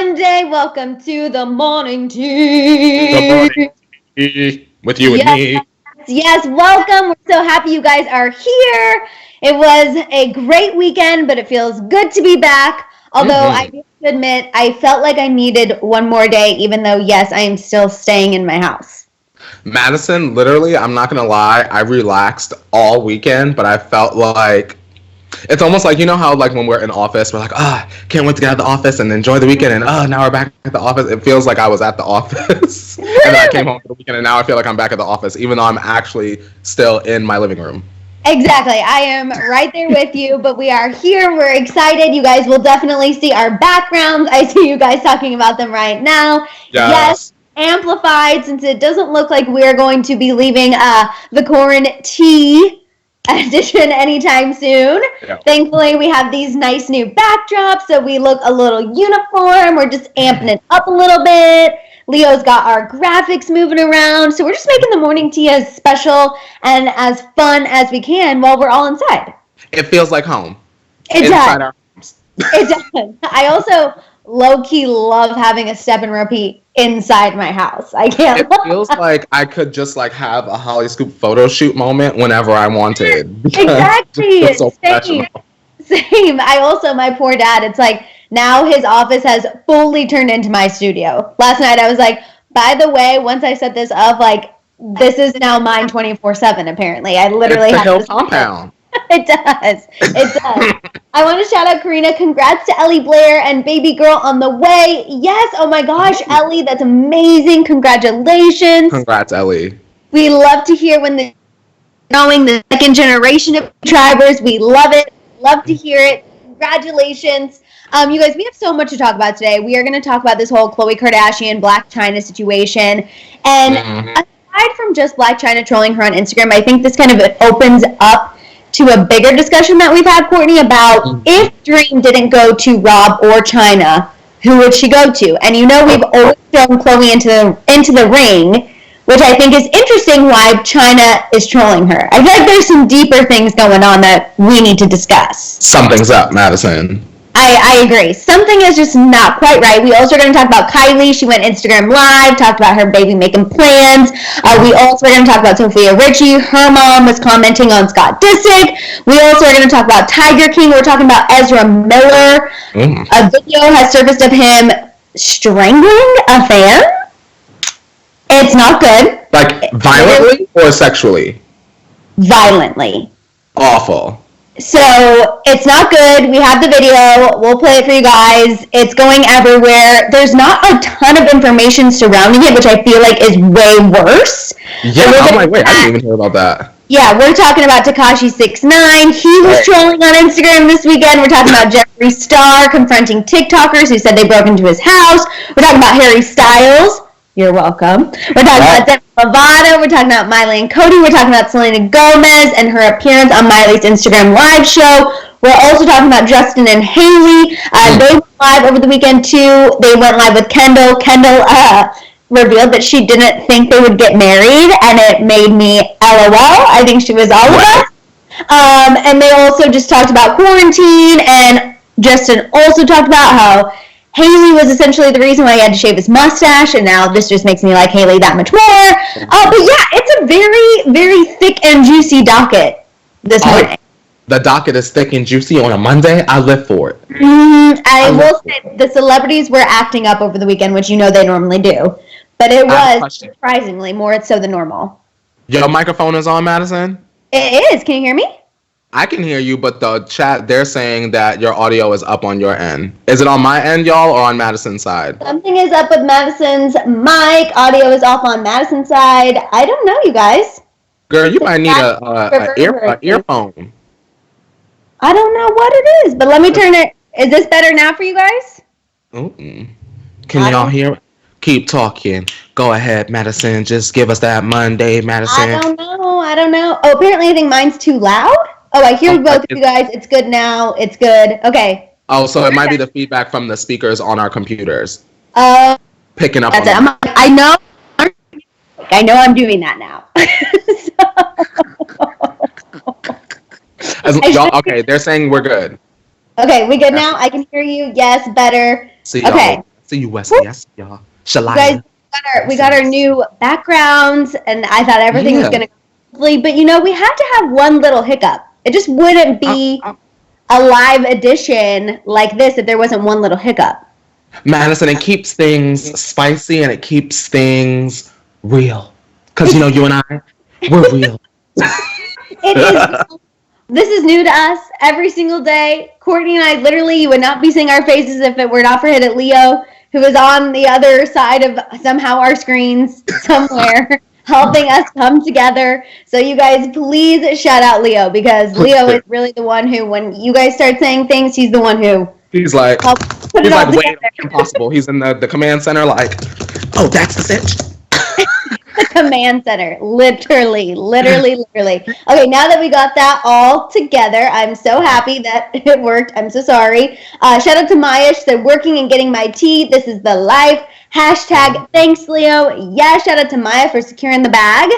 Monday. Welcome to the morning tea. The morning tea with you and me. Yes, welcome. We're so happy you guys are here. It was a great weekend, but it feels good to be back. Although I do admit, I felt like I needed one more day, even though, yes, I am still staying in my house. Madison, literally, I'm not going to lie, I relaxed all weekend, but I felt like, it's almost like, you know how like when we're in office, we're like, can't wait to get out of the office and enjoy the weekend, and now we're back at the office. It feels like I was at the office, and then I came home for the weekend, and now I feel like I'm back at the office, even though I'm actually still in my living room. Exactly. I am right there with you, but we are here. We're excited. You guys will definitely see our backgrounds. I see you guys talking about them right now. Yes, amplified, since it doesn't look like we're going to be leaving the quarantine edition anytime soon. Yeah. Thankfully, we have these nice new backdrops, so we look a little uniform. We're just amping it up a little bit. Leo's got our graphics moving around, so we're just making the morning tea as special and as fun as we can while we're all inside. It feels like home. It does. Our homes. It does. I also low-key love having a step and repeat inside my house. I can't. It feels like I could just like have a Hollyscoop photo shoot moment whenever I wanted. Exactly. So Same. I also, my poor dad, it's like, now his office has fully turned into my studio. Last night I was like, by the way, once I set this up, like, this is now mine 24/7, apparently. I literally have the Hill compound. It does. It does. I want to shout out Karina. Congrats to Ellie Blair and baby girl on the way. Yes. Oh my gosh, Ellie, that's amazing. Congratulations. Congrats, Ellie. We love to hear when knowing the second generation of tribers. We love it. Love to hear it. Congratulations. You guys, we have so much to talk about today. We are going to talk about this whole Khloe Kardashian, Blac Chyna situation. And aside from just Blac Chyna trolling her on Instagram, I think this kind of opens up to a bigger discussion that we've had, Courtney, about if Dream didn't go to Rob or Chyna, who would she go to? And you know we've always thrown Khloe into the ring, which I think is interesting why Chyna is trolling her. I feel like there's some deeper things going on that we need to discuss. Something's up, Madison. I agree. Something is just not quite right. We also are going to talk about KYLIE. She went Instagram Live, talked about her baby making plans. We also are going to talk about Sofia Richie. Her mom was commenting on Scott Disick. We also are going to talk about Tiger King. We're talking about EZRA Miller. A video has surfaced of him strangling a fan. It's not good. Like violently or sexually? Violently. Awful. So, it's not good. We have the video. We'll play it for you guys. It's going everywhere. There's not a ton of information surrounding it, which I feel like is way worse. Yeah, so I'm like, wait, I didn't even hear about that. Yeah, we're talking about TEKASHI 6ix9ine. He was trolling on Instagram this weekend. We're talking about Jeffree Star confronting TikTokers who said they broke into his house. We're talking about Harry Styles. You're welcome. We're talking about Demi Lovato. We're talking about Miley and Cody. We're talking about Selena Gomez and her appearance on Miley's Instagram Live show. We're also talking about Justin and Hailey. They went live over the weekend too. They went live with KENDALL. KENDALL revealed that she didn't think they would get married, and it made me LOL. I think she was all of us. And they also just talked about quarantine, and Justin also talked about how Hailey was essentially the reason why he had to shave his mustache, and now this just makes me like Hailey that much more. But yeah, it's a very, very thick and juicy docket this morning. The docket is thick and juicy on a Monday. I live for it. I will say the celebrities were acting up over the weekend, which you know they normally do. But it was surprisingly more so than normal. Your microphone is on, Madison? It is. Can you hear me? I can hear you, but the chat, they're saying that your audio is up on your end. Is it on my end, y'all, or on Madison's side? Something is up with Madison's mic. Audio is off on Madison's side. I don't know, you guys. Girl, you might need an earphone. I don't know what it is, but let me turn it. Is this better now for you guys? Can y'all hear? Keep talking. Go ahead, Madison. Just give us that Monday, Madison. I don't know. Oh, apparently I think mine's too loud. Oh, I hear both of you guys. It's good now. It's good. Okay. Oh, so it might be the feedback from the speakers on our computers. Picking up on it. I know I'm doing that now. Okay, they're saying we're good. Okay, we good now? I can hear you. Yes, better. See okay. See you, Wesley. Yes, y'all. You guys, we got our new backgrounds, and I thought everything was going to go smoothly. But, you know, we had to have one little hiccup. It just wouldn't be a live edition like this if there wasn't one little hiccup. Madison, it keeps things spicy and it keeps things real. Because, you know, you and I, we're real. It is. This is new to us every single day. Courtney and I, literally, you would not be seeing our faces if it were not for Hit It Leo, who is on the other side of somehow our screens somewhere, helping us come together. So you guys, please shout out Leo, because Leo is really the one who, when you guys start saying things, he's the one who... He's like, wait, impossible. He's in the command center like, oh, that's the cinch. The command center, literally. Okay, now that we got that all together, I'm so happy that it worked. I'm so sorry. Shout out to Maya. She said, working and getting my tea. This is the life. # thanks, Leo. Yeah, shout out to Maya for securing the bag.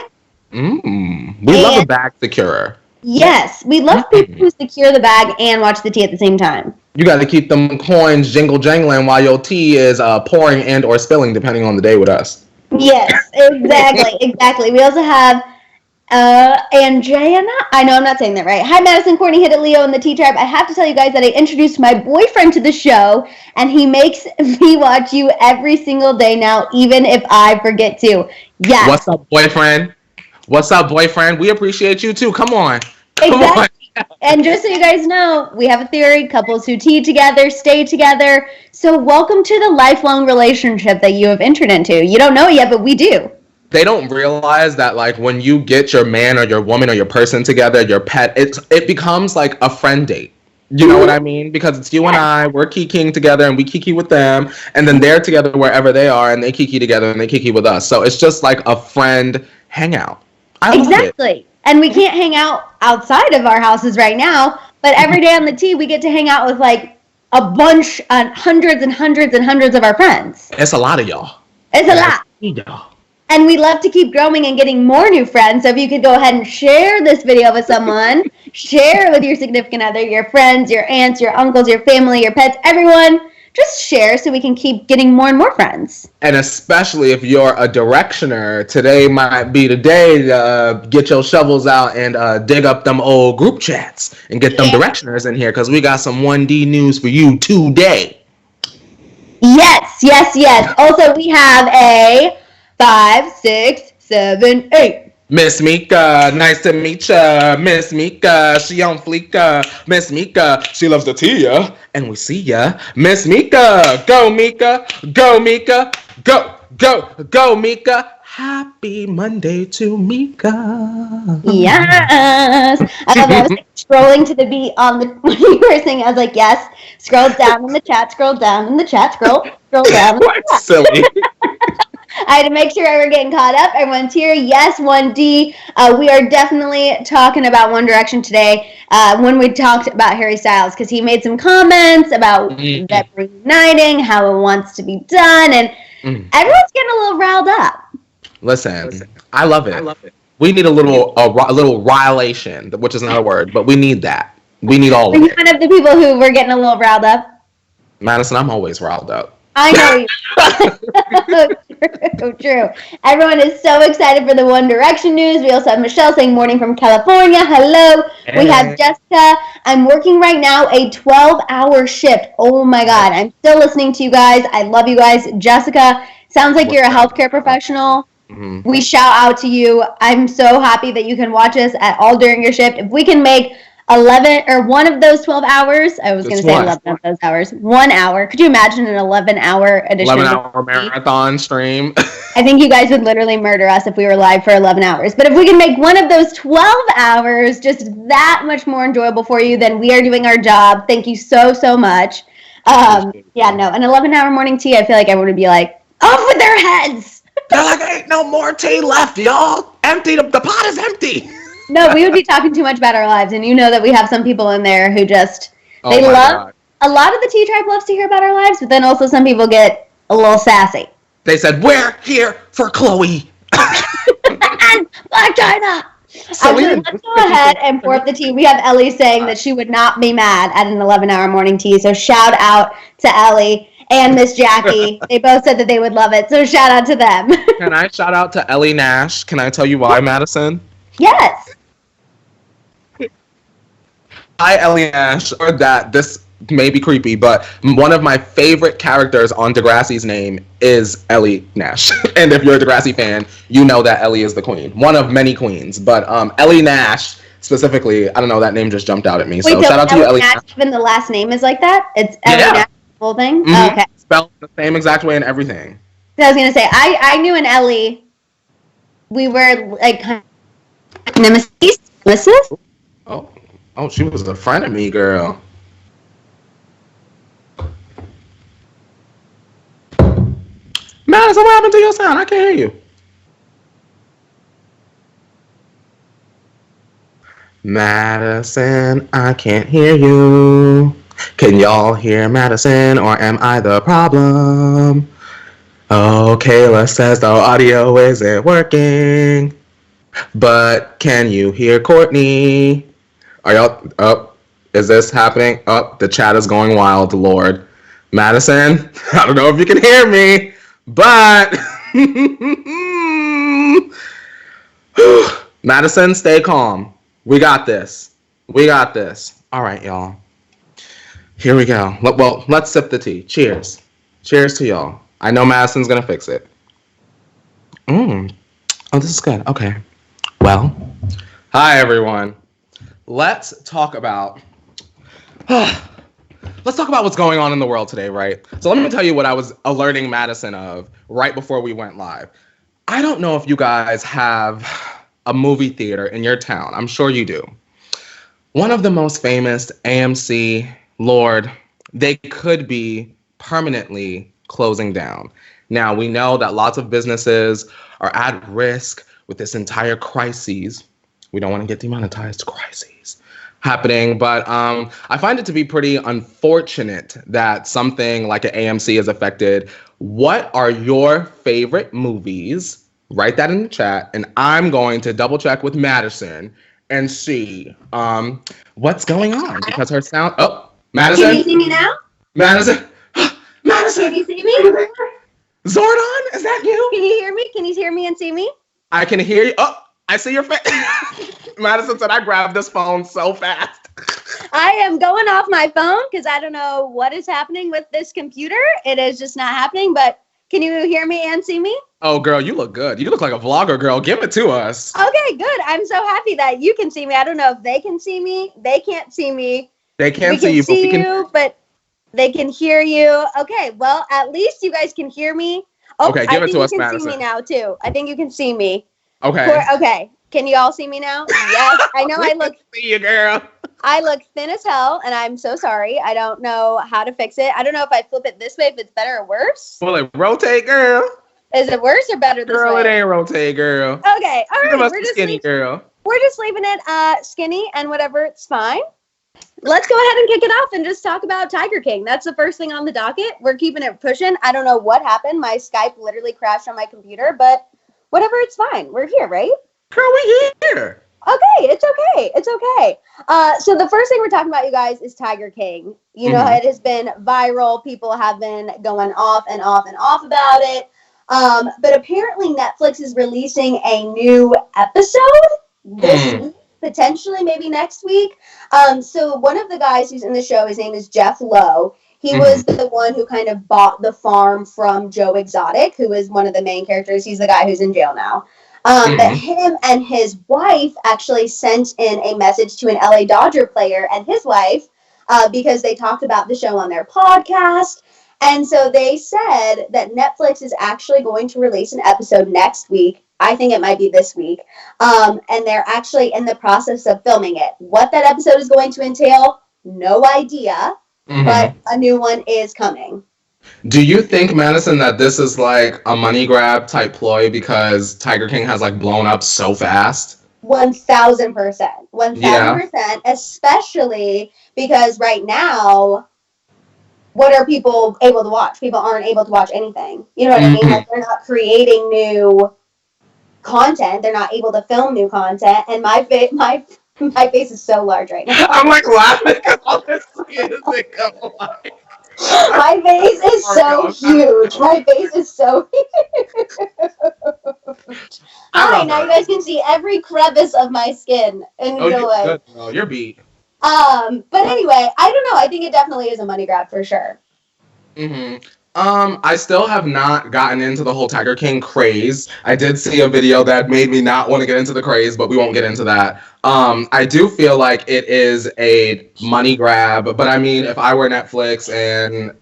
We love a bag securer. Yes, we love people who secure the bag and watch the tea at the same time. You got to keep them coins jangling while your tea is pouring and or spilling, depending on the day with us. Yes, exactly. We also have Jelena. I know I'm not saying that right. Hi, Maddison, Courtney, Hit It Leo, and the T-Tribe. I have to tell you guys that I introduced my boyfriend to the show, and he makes me watch you every single day now, even if I forget to. Yes. What's up, boyfriend? We appreciate you, too. Come on. Exactly. And just so you guys know, we have a theory, couples who tea together stay together. So welcome to the lifelong relationship that you have entered into. You don't know it yet, but we do. They don't realize that, like, when you get your man or your woman or your person together, your pet, it becomes like a friend date. You know what I mean? Because it's you and I, we're kikiing together and we kiki with them, and then they're together wherever they are and they kiki together and they kiki with us. So it's just like a friend hangout. I love it. And we can't hang out outside of our houses right now, but every day on the tea, we get to hang out with like a bunch, hundreds and hundreds and hundreds of our friends. It's a lot of y'all. It's a lot. And we love to keep growing and getting more new friends. So if you could go ahead and share this video with someone, share it with your significant other, your friends, your aunts, your uncles, your family, your pets, everyone. Just share so we can keep getting more and more friends. And especially if you're a directioner, today might be the day to get your shovels out and dig up them old group chats and get them directioners in here, because we got some 1D news for you today. Yes. Also, we have a 5, 6, 7, 8. Miss Mika, nice to meet ya. Miss Mika, she on fleeka. Miss Mika, she loves the tea, and we see ya. Miss Mika, go Mika, go Mika, go Mika. Happy Monday to Mika. Yes. I love that. I was like, scrolling to the beat on the when you were singing. I was like, yes. Scroll down in the chat. Scroll down in the chat. Scroll down. What silly. I had to make sure I were getting caught up. Everyone's here. Yes, 1D. We are definitely talking about One Direction today when we talked about Harry Styles, because he made some comments about them reuniting, how it wants to be done, and everyone's getting a little riled up. Listen, I love it. We need a little rilation, which is not a word, but we need that. We need all of it. Are you one of the people who were getting a little riled up? Madison, I'm always riled up. I know you. True. Everyone is so excited for the One Direction news. We also have Michelle saying morning from California. Hello. Hey. We have Jessica. I'm working right now a 12-hour shift. Oh my God. I'm still listening to you guys. I love you guys. Jessica, sounds like you're a healthcare professional. Mm-hmm. We shout out to you. I'm so happy that you can watch us at all during your shift. If we can make 11 or one of those 12 hours. I was going to say 11 of those hours. 1 hour. Could you imagine an 11-hour edition? 11-hour marathon stream. I think you guys would literally murder us if we were live for 11 hours. But if we can make one of those 12 hours just that much more enjoyable for you, then we are doing our job. Thank you so, so much. An 11-hour morning tea, I feel like everyone would be like, off with their heads. They're like, ain't no more tea left, y'all. Empty. The pot is empty. No, we would be talking too much about our lives, and you know that we have some people in there who just, they love, a lot of the T-Tribe loves to hear about our lives, but then also some people get a little sassy. They said, we're here for Khloe. And Blac Chyna. So let's go ahead and pour up the tea. We have Ellie saying that she would not be mad at an 11-hour morning tea, so shout out to Ellie. and Miss Jackie. They both said that they would love it, so shout out to them. Can I shout out to Ellie Nash? Can I tell you why, Madison? Yes. Hi, Ellie Nash. Or that this may be creepy, but one of my favorite characters on Degrassi's name is Ellie Nash. And if you're a Degrassi fan, you know that Ellie is the queen. One of many queens. But Ellie Nash, specifically, I don't know, that name just jumped out at me. Wait, so shout out to you, Ellie Nash. Even the last name is like that? It's Ellie Nash, the whole thing? Mm-hmm. Oh, okay. Spelled the same exact way and everything. So I was going to say, I knew an Ellie. We were like nemesis? Oh, she was a friend of me, girl. Madison, what happened to your sound? I can't hear you. Madison, I can't hear you. Can y'all hear Madison, or am I the problem? Oh, Kayla says the audio isn't working. But can you hear Courtney? Are y'all up? Is this happening? Up, the chat is going wild, Lord. Madison, I don't know if you can hear me, but Madison, stay calm. We got this. We got this. All right, y'all. Here we go. Well, let's sip the tea. Cheers. Cheers to y'all. I know Madison's gonna fix it. Oh, this is good. Okay. Well, hi everyone. Let's talk about what's going on in the world today, right? So let me tell you what I was alerting Madison of right before we went live. I don't know if you guys have a movie theater in your town. I'm sure you do. One of the most famous, AMC, Lord, they could be permanently closing down. Now, we know that lots of businesses are at risk with this entire crisis. We don't want to get demonetized, crises happening, but I find it to be pretty unfortunate that something like an AMC is affected. What are your favorite movies? Write that in the chat, and I'm going to double check with Madison and see what's going on, because her sound. Oh, Madison. Can you see me now? Madison. Madison. Can you see me? Zordon, is that you? Can you hear me? Can you hear me and see me? I can hear you. Oh, I see your face. Madison said I grabbed this phone so fast. I am going off my phone because I don't know what is happening with this computer. It is just not happening, but can you hear me and see me? Oh, girl, you look good. You look like a vlogger, girl. Give it to us. Okay, good. I'm so happy that you can see me. I don't know if they can see me. They can't see me. They can't see you, but we can... but they can hear you. Okay, well, at least you guys can hear me. Oh, okay, give it to us, Madison. I think you can see me now, too. I think you can see me. Okay. Okay. Can you all see me now? Yes. I know I look... see you, girl. I look thin as hell, and I'm so sorry. I don't know how to fix it. I don't know if I flip it this way, if it's better or worse. Will it rotate, girl? Is it worse or better this way? Girl, it ain't rotate, girl. Okay, all right. We're just skinny, girl. We're just leaving it skinny and whatever. It's fine. Let's go ahead and kick it off and just talk about Tiger King. That's the first thing on the docket. We're keeping it pushing. I don't know what happened. My Skype literally crashed on my computer, but whatever, it's fine. We're here, right? Girl, we're here. Okay, it's okay. It's okay. So the first thing we're talking about, you guys, is Tiger King. You know, it has been viral. People have been going off and off and off about it. But apparently Netflix is releasing a new episode this week, potentially maybe next week. So one of the guys who's in the show, his name is Jeff Lowe. He was the one who kind of bought the farm from Joe Exotic, who is one of the main characters. He's the guy who's in jail now. But him and his wife actually sent in a message to an LA Dodger player and his wife because they talked about the show on their podcast. And so they said that Netflix is actually going to release an episode next week. I think it might be this week. And they're actually in the process of filming it. What that episode is going to entail, no idea. But a new one is coming. Do you think, Madison, that this is like a money grab type ploy because Tiger King has like blown up so fast? 1,000%. 1,000%, especially because right now, what are people able to watch? People aren't able to watch anything. You know what I mean? Like, they're not creating new content. They're not able to film new content. And my face is so large right now. I'm like laughing because all this skin is going. My face is so huge. My face is so huge. Hi, now you guys can see every crevice of my skin. Enjoy. Oh, you're good, girl. You're beat. But anyway, I don't know. I think it definitely is a money grab for sure. I still have not gotten into the whole Tiger King craze. I did see a video that made me not want to get into the craze, but we won't get into that. I do feel like it is a money grab, but I mean, if I were Netflix and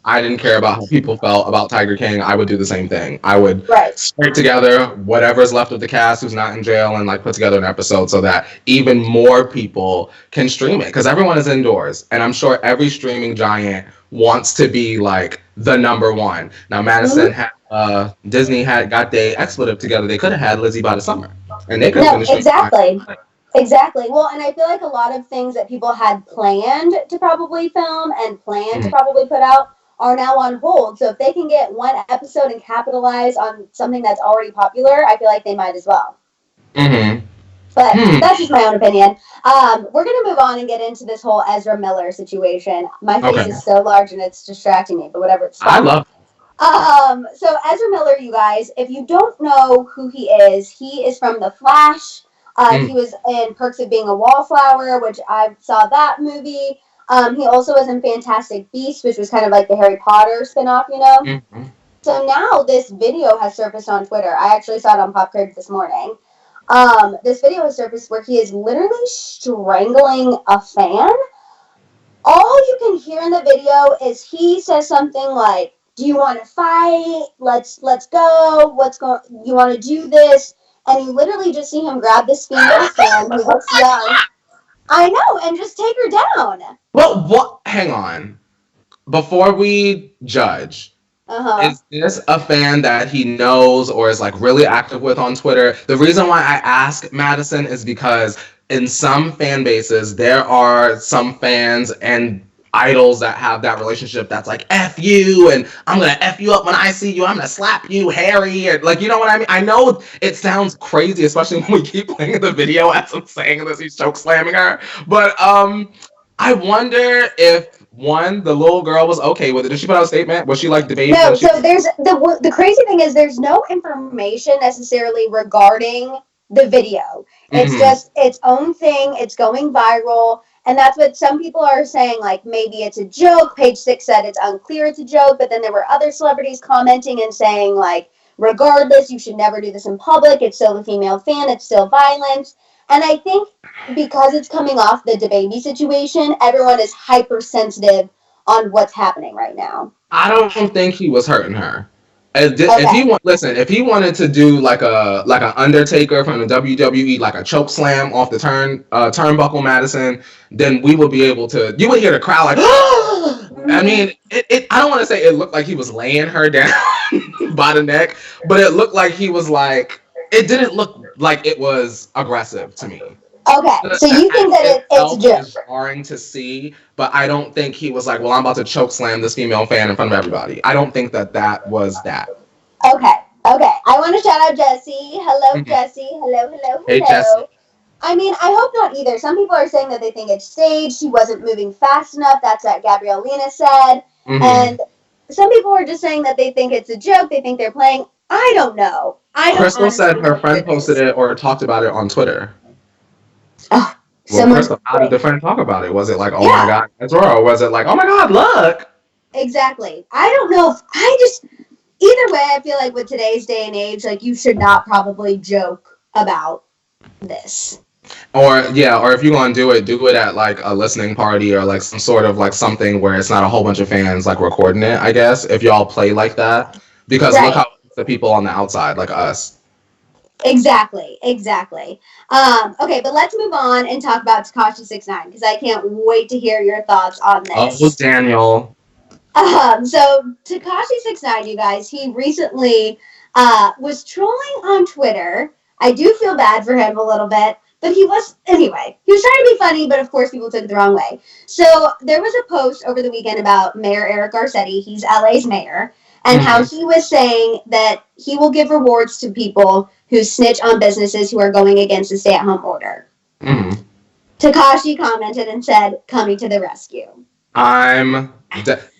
I didn't care about how people felt about Tiger King, I would do the same thing. I would scrape together whatever's left of the cast who's not in jail and like put together an episode so that even more people can stream it, because everyone is indoors, and I'm sure every streaming giant wants to be like the number one. Now Madison had Disney had got their expletive together. They could have had Lizzie by the summer, and they could have finished exactly. Exactly. Well, and I feel like a lot of things that people had planned to probably film and planned to probably put out are now on hold. So if they can get one episode and capitalize on something that's already popular, I feel like they might as well. But that's just my own opinion. We're going to move on and get into this whole Ezra Miller situation. My face is so large and it's distracting me, but whatever. It's fine. I love So Ezra Miller, you guys, if you don't know who he is from The Flash. He was in Perks of Being a Wallflower, which I saw that movie. He also was in Fantastic Beasts, which was kind of like the Harry Potter spinoff, you know? So now this video has surfaced on Twitter. I actually saw it on Pop Crib this morning. This video has surfaced where he is literally strangling a fan. All you can hear in the video is he says something like, "Do you want to fight? Let's go. You want to do this?" And you literally just see him grab this female fan who looks young. I know, and just take her down. Well, what? Hang on. Before we judge, is this a fan that he knows or is like really active with on Twitter? The reason why I ask Madison is because in some fan bases, there are some fans and idols that have that relationship that's like F you and I'm gonna F you up when I see you, I'm gonna slap you, Harry, and like, you know what I mean? I know it sounds crazy, especially when we keep playing the video as I'm saying this, he's choke slamming her, but I wonder if the little girl was okay with it. Did she put out a statement? Was she like debating? No, so there's the crazy thing is there's no information necessarily regarding the video. It's just its own thing, it's going viral. And that's what some people are saying, like, maybe it's a joke. Page 6 said it's unclear it's a joke, but then there were other celebrities commenting and saying, like, regardless, you should never do this in public. It's still a female fan. It's still violence. And I think because it's coming off the DaBaby situation, everyone is hypersensitive on what's happening right now. I don't think he was hurting her. If he wanted to do like an Undertaker from the WWE, like a choke slam off the turnbuckle, Madison, then we would be able to. You would hear the crowd like. I mean, I don't want to say it looked like he was laying her down by the neck, but it looked like he was like. It didn't look like it was aggressive to me. Okay, so you think that it's just jarring to see, but I don't think he was like, well, I'm about to choke slam this female fan in front of everybody. I don't think that was that. Okay. I want to shout out Jessie. Hello, Jessie. Hello. Hey, Jessie. I mean, I hope not either. Some people are saying that they think it's staged. She wasn't moving fast enough. That's what Gabrielle Lena said. And some people are just saying that they think it's a joke. They think they're playing. I don't know. Crystal said her friend posted it or talked about it on Twitter. Oh, well, Crystal, how did the friend talk about it? Was it like, oh my God, that's her, or was it like, oh my God, look? Exactly. I don't know. Either way, I feel like with today's day and age, like you should not probably joke about this. Or if you're gonna do it at like a listening party or like some sort of like something where it's not a whole bunch of fans like recording it, I guess, if y'all play like that. Because look how the people on the outside, like us. Exactly. Okay, but let's move on and talk about TEKASHI 6ix9ine because I can't wait to hear your thoughts on this. Oh, Daniel. So TEKASHI 6ix9ine, you guys, he recently was trolling on Twitter. I do feel bad for him a little bit, but he was trying to be funny, but of course people took it the wrong way. So there was a post over the weekend about Mayor Eric Garcetti. He's LA's mayor. And how he was saying that he will give rewards to people who snitch on businesses who are going against the stay-at-home order. TEKASHI commented and said, "Coming to the rescue." I'm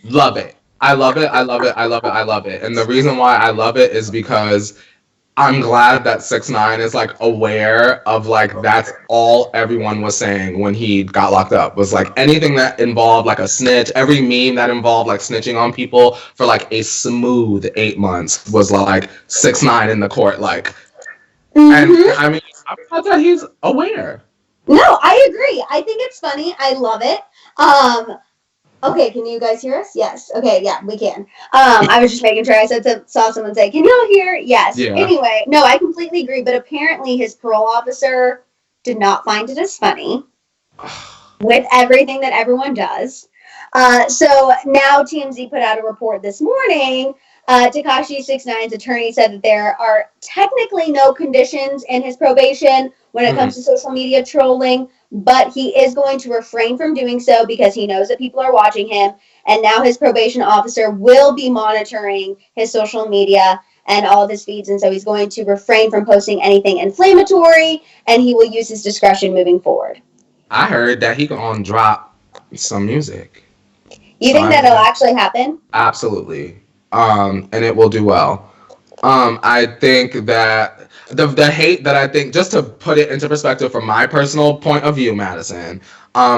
Love it. I love it. I love it. I love it. I love it. And the reason why I love it is because I'm glad that 6ix9ine is like aware of like that's all everyone was saying when he got locked up was like anything that involved like a snitch, every meme that involved like snitching on people for like a smooth 8 months was like 6ix9ine in the court like, and Mm-hmm. I mean I'm glad that he's aware. No, I agree. I think it's funny. I love it. Okay, can you guys hear us? Yes. Okay, yeah, we can. I was just making sure. I saw someone say, "Can y'all hear?" Yes. Yeah. Anyway, no, I completely agree. But apparently, his parole officer did not find it as funny with everything that everyone does. So now TMZ put out a report this morning. Tekashi 6ix9ine's attorney said that there are technically no conditions in his probation when it comes to social media trolling, but he is going to refrain from doing so because he knows that people are watching him. And now his probation officer will be monitoring his social media and all of his feeds. And so he's going to refrain from posting anything inflammatory, and he will use his discretion moving forward. I heard that he gonna drop some music. You So think that'll actually happen? absolutely. And it will do well. I think that the hate that I think, just to put it into perspective from my personal point of view, Madison,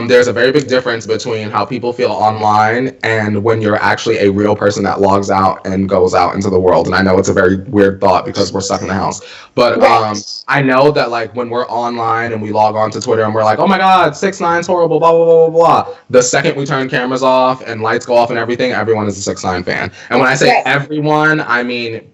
there's a very big difference between how people feel online and when you're actually a real person that logs out and goes out into the world. And I know it's a very weird thought because we're stuck in the house, but Right. I know that like when we're online and we log on to Twitter and we're like, oh my God, 6ix9ine's horrible, blah blah blah blah blah. The second we turn cameras off and lights go off and everything, everyone is a 6ix9ine fan. And when I say Right. everyone, I mean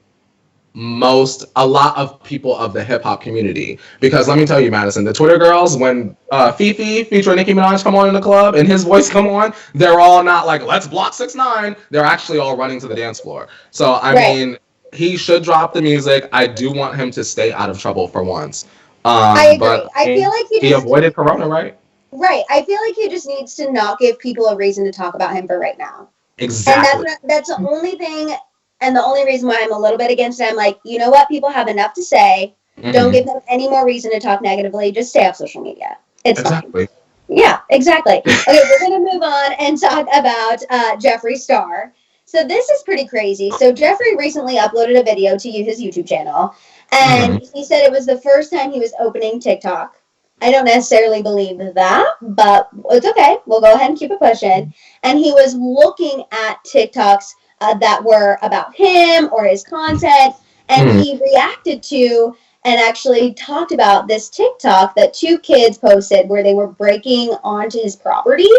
a lot of people of the hip hop community. Because let me tell you, Madison, the Twitter girls, when Fifi featuring Nicki Minaj come on in the club and his voice come on, they're all not like, let's block 6ix9ine. They're actually all running to the dance floor. So I Right. mean, he should drop the music. I do want him to stay out of trouble for once. I But agree. I feel like he avoided Corona, right? right. I feel like he just needs to not give people a reason to talk about him for right now. And Exactly. that's the only thing, and the only reason why I'm a little bit against it. I'm like, you know what? People have enough to say. Don't Hmm. give them any more reason to talk negatively. Just stay off social media. It's fine. Exactly. Yeah, exactly. Okay, we're gonna move on and talk about Jeffree Star. So this is pretty crazy. So Jeffree recently uploaded a video to his YouTube channel, Hmm. and he said it was the first time he was opening TikTok. I don't necessarily believe that, but it's okay. We'll go ahead and keep it pushing. And he was looking at TikToks that were about him or his content, and Hmm. he reacted to and actually talked about this TikTok that two kids posted where they were breaking onto his property.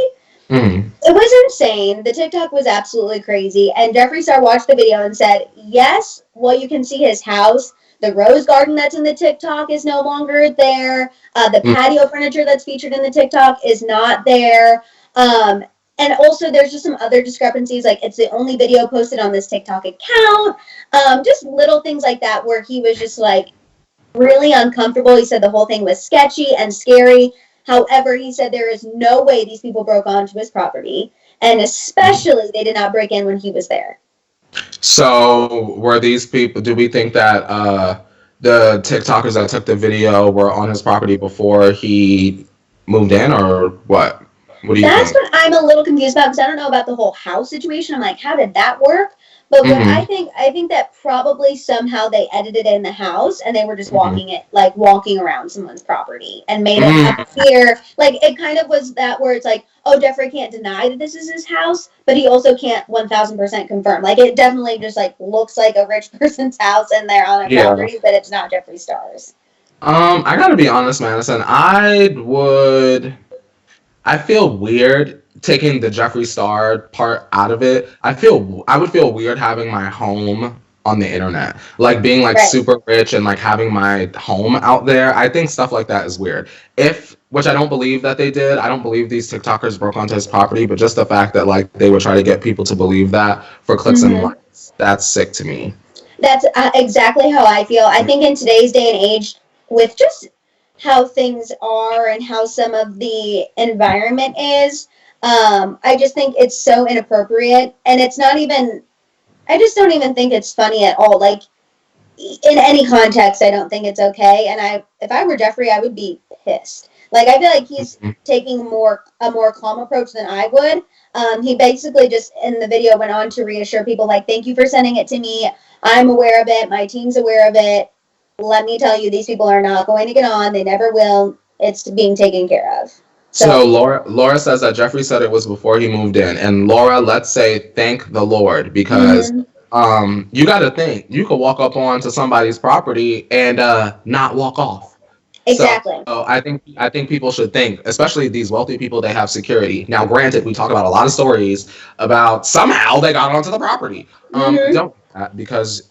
Hmm. It was insane. The TikTok was absolutely crazy. And Jeffree Star watched the video and said, yes, well, you can see his house. The rose garden that's in the TikTok is no longer there. The patio furniture that's featured in the TikTok is not there. And also, there's just some other discrepancies. Like, it's the only video posted on this TikTok account. Just little things like that where he was just like, really uncomfortable. He said the whole thing was sketchy and scary. However, he said there is no way these people broke onto his property, and especially they did not break in when he was there. So were these people? Do we think that the TikTokers that took the video were on his property before he moved in, or what? What do you That's think? what I'm a little confused about because I don't know about the whole house situation. I'm like, how did that work? But what Hmm. I think that probably somehow they edited in the house and they were just Hmm. walking around someone's property and made it Mm. appear like it kind of was that where it's like, oh, Jeffree can't deny that this is his house, but he also can't 1000% confirm. Like it definitely just like looks like a rich person's house and they're on a Yeah. property, but it's not Jeffree Star's. I gotta be honest, Madison. I feel weird taking the Jeffree Star part out of it. I would feel weird having my home on the internet. Like being like Right. super rich and like having my home out there. I think stuff like that is weird. If which I don't believe that they did. I don't believe these TikTokers broke onto his property, but just the fact that like they would try to get people to believe that for clicks and Mm-hmm. likes, that's sick to me. That's exactly how I feel. I think in today's day and age, with just how things are and how some of the environment is, I just think it's so inappropriate. And it's not even, I just don't even think it's funny at all. Like, in any context, I don't think it's okay. And if I were Jeffree, I would be pissed. Like, I feel like he's taking a more calm approach than I would. He basically just in the video went on to reassure people, like, thank you for sending it to me. I'm aware of it. My team's aware of it. Let me tell you, these people are not going to get on. They never will. It's being taken care of. So Laura says that Jeffree said it was before he moved in. And Laura, let's say thank the Lord, because you got to think, you could walk up onto somebody's property and not walk off. Exactly. So I think people should think, especially these wealthy people, they have security. Now, granted, we talk about a lot of stories about somehow they got onto the property. Don't because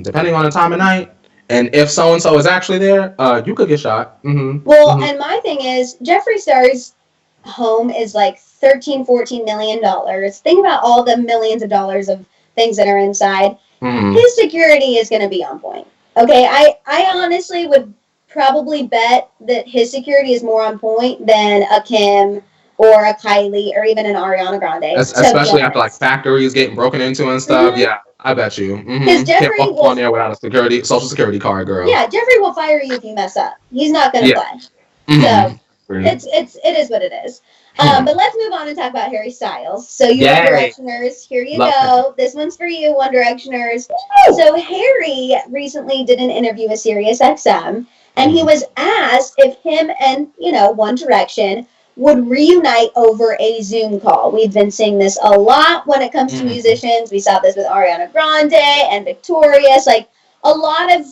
depending on the time of night, and if so and so is actually there, you could get shot. And my thing is, Jeffree Star's home is like $13-14 million. Think about all the millions of dollars of things that are inside. His security is going to be on point. Okay, I honestly would probably bet that his security is more on point than a Kim or a Kylie or even an Ariana Grande. Especially after like factories getting broken into and stuff. Yeah, I bet you. Because Jeffree can't walk on there without a social security card, girl. Yeah, Jeffree will fire you if you mess up. He's not going to play. So it is what it is. But let's move on and talk about Harry Styles. So you One Directioners, here you go. Him. This one's for you, One Directioners. So Harry recently did an interview with Sirius XM, and he was asked if him and, One Direction would reunite over a Zoom call. We've been seeing this a lot when it comes to musicians. We saw this with Ariana Grande and Victorious. Like, a lot of,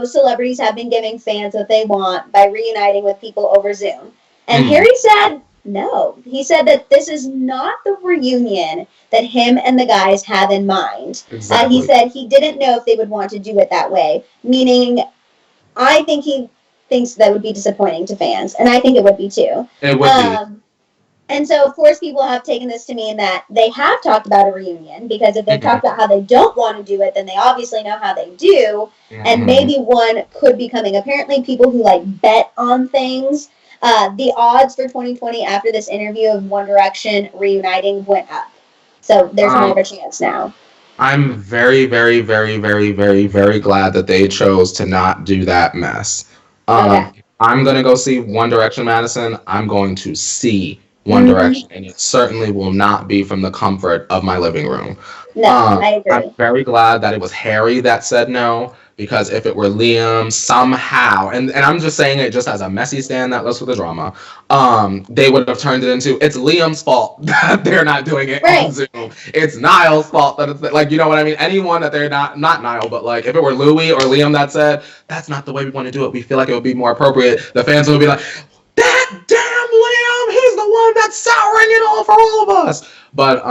celebrities have been giving fans what they want by reuniting with people over Zoom. And Harry said no. He said that this is not the reunion that him and the guys have in mind. Exactly. He said he didn't know if they would want to do it that way, meaning I think he thinks that would be disappointing to fans, and I think it would be too. It would be. And so, of course, people have taken this to mean that they have talked about a reunion, because if they've talked about how they don't want to do it, then they obviously know how they do, and maybe one could be coming. Apparently, people who, bet on things, the odds for 2020 after this interview of One Direction reuniting went up. So there's more of a chance now. I'm very, very, very, very, very, very glad that they chose to not do that mess. I'm going to go see One Direction, Madison. I'm going to see One Direction, and it certainly will not be from the comfort of my living room. No, I agree. I'm very glad that it was Harry that said no, because if it were Liam, somehow, and I'm just saying it just as a messy stand that looks with the drama, they would have turned it into, it's Liam's fault that they're not doing it on Zoom. It's Niall's fault that it's, you know what I mean? Anyone that they're not Niall, but if it were Louis or Liam that said, that's not the way we want to do it, we feel like it would be more appropriate, the fans would be like, that damn Liam, he's the one that's souring it all for all of us. But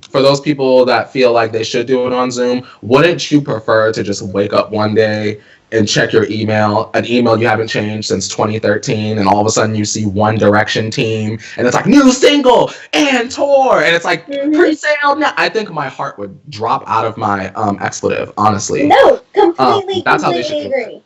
for those people that feel like they should do it on Zoom, wouldn't you prefer to just wake up one day and check your email, an email you haven't changed since 2013, and all of a sudden you see One Direction team, and it's like, new single and tour, and it's like, pre-sale now. I think my heart would drop out of my expletive, honestly. No, completely agree.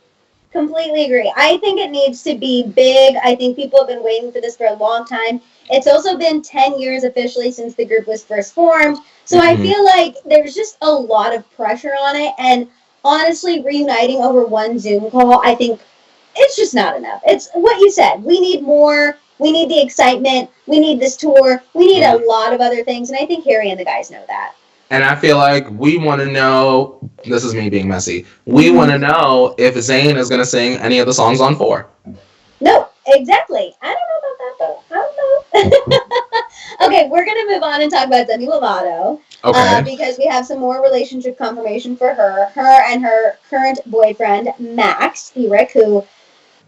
Completely agree. I think it needs to be big. I think people have been waiting for this for a long time. It's also been 10 years officially since the group was first formed. So I feel like there's just a lot of pressure on it. And honestly, reuniting over one Zoom call, I think it's just not enough. It's what you said. We need more. We need the excitement. We need this tour. We need a lot of other things. And I think Harry and the guys know that. And I feel like we want to know, this is me being messy, we want to know if Zayn is going to sing any of the songs on 4. No, exactly. I don't know about that, though. I don't know. Okay, we're going to move on and talk about Demi Lovato. Okay. Because we have some more relationship confirmation for her. Her and her current boyfriend, Max Eric, who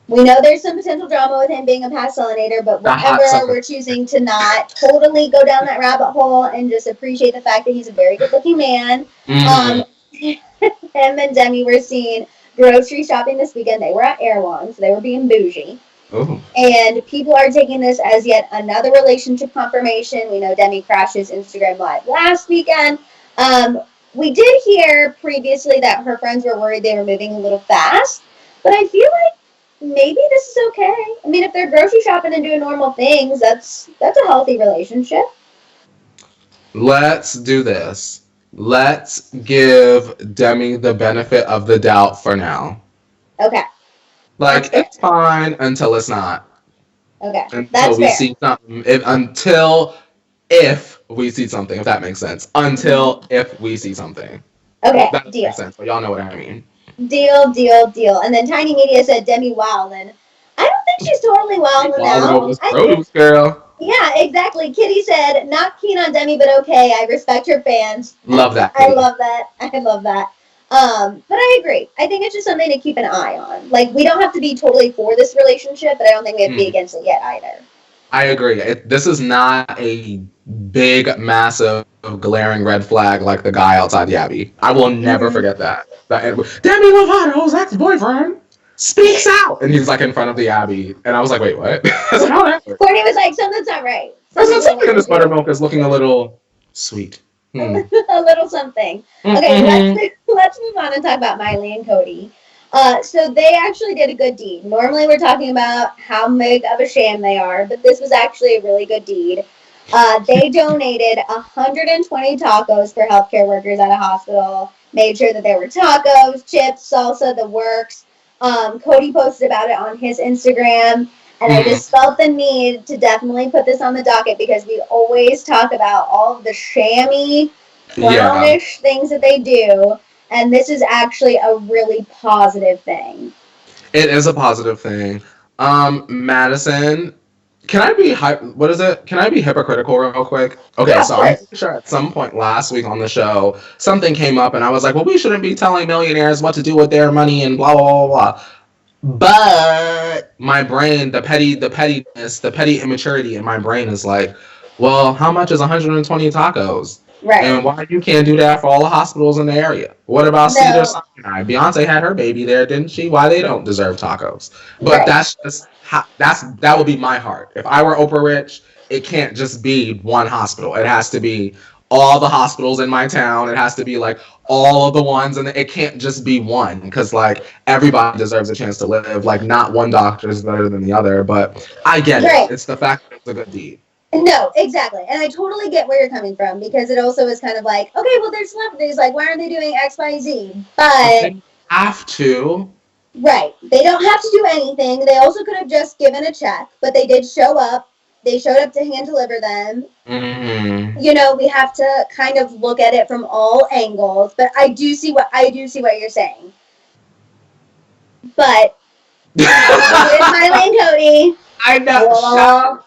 we know there's some potential drama with him being a past Selenator, but whatever, we're choosing to not totally go down that rabbit hole and just appreciate the fact that he's a very good-looking man. Him and Demi were seen grocery shopping this weekend. They were at Erewhon, so they were being bougie. Ooh. And people are taking this as yet another relationship confirmation. We know Demi crashed his Instagram Live last weekend. We did hear previously that her friends were worried they were moving a little fast, but I feel like maybe this is okay. I mean, if they're grocery shopping and doing normal things, that's a healthy relationship. Let's do this. Let's give Demi the benefit of the doubt for now. Okay. It's fine until it's not. Okay, Until that's we fair. see something. If we see something, if that makes sense. Until if we see something. Okay, That doesn't deal. make sense, but y'all know what I mean. Deal. And then Tiny Media said Demi Wildin. I don't think she's totally wildin' Wilding over now. this produce, girl. Yeah, exactly. Kitty said, not keen on Demi, but okay. I respect her fans. Love that. I love that. I love that. But I agree. I think it's just something to keep an eye on. Like, we don't have to be totally for this relationship, but I don't think we have to be against it yet either. I agree. This is not a big, massive, glaring red flag like the guy outside the Abbey. I will never forget that. Demi Lovato's ex-boyfriend speaks out, and he's like in front of the Abbey, and I was like, wait, what? Courtney was like, something's not right. Something in this buttermilk is looking a little sweet. A little something. Okay, let's move on and talk about Miley and CODY. So they actually did a good deed. Normally we're talking about how big of a sham they are, but this was actually a really good deed. They donated 120 tacos for healthcare workers at a hospital. Made sure that there were tacos, chips, salsa, the works. CODY posted about it on his Instagram. And I just felt the need to definitely put this on the docket because we always talk about all of the shammy, clownish things that they do. And this is actually a really positive thing. It is a positive thing. Maddison, can I be Can I be hypocritical real quick? Okay, Yeah, so I'm sure at some point last week on the show, something came up and I was like, well, we shouldn't be telling millionaires what to do with their money and blah, blah, blah, blah. But my brain, the pettiness, the petty immaturity in my brain is like, well, how much is 120 tacos? Right. And why you can't do that for all the hospitals in the area? What about Cedar-Sinai? Beyonce had her baby there, didn't she? Why they don't deserve tacos? But that's just that would be my heart. If I were Oprah Rich, it can't just be one hospital. It has to be all the hospitals in my town. It has to be like all of the ones, and it can't just be one because like everybody deserves a chance to live. Like not one doctor is better than the other, but I get it. It's the fact that it's a good deed. No, exactly. And I totally get where you're coming from because it also is kind of like, okay, well, there's celebrities. Like, why aren't they doing X, Y, Z? But they have to. Right. They don't have to do anything. They also could have just given a check, but they did show up. They showed up to hand deliver them. Mm-hmm. You know, we have to kind of look at it from all angles. But I do see what you're saying. But it's Miley and CODY. I know.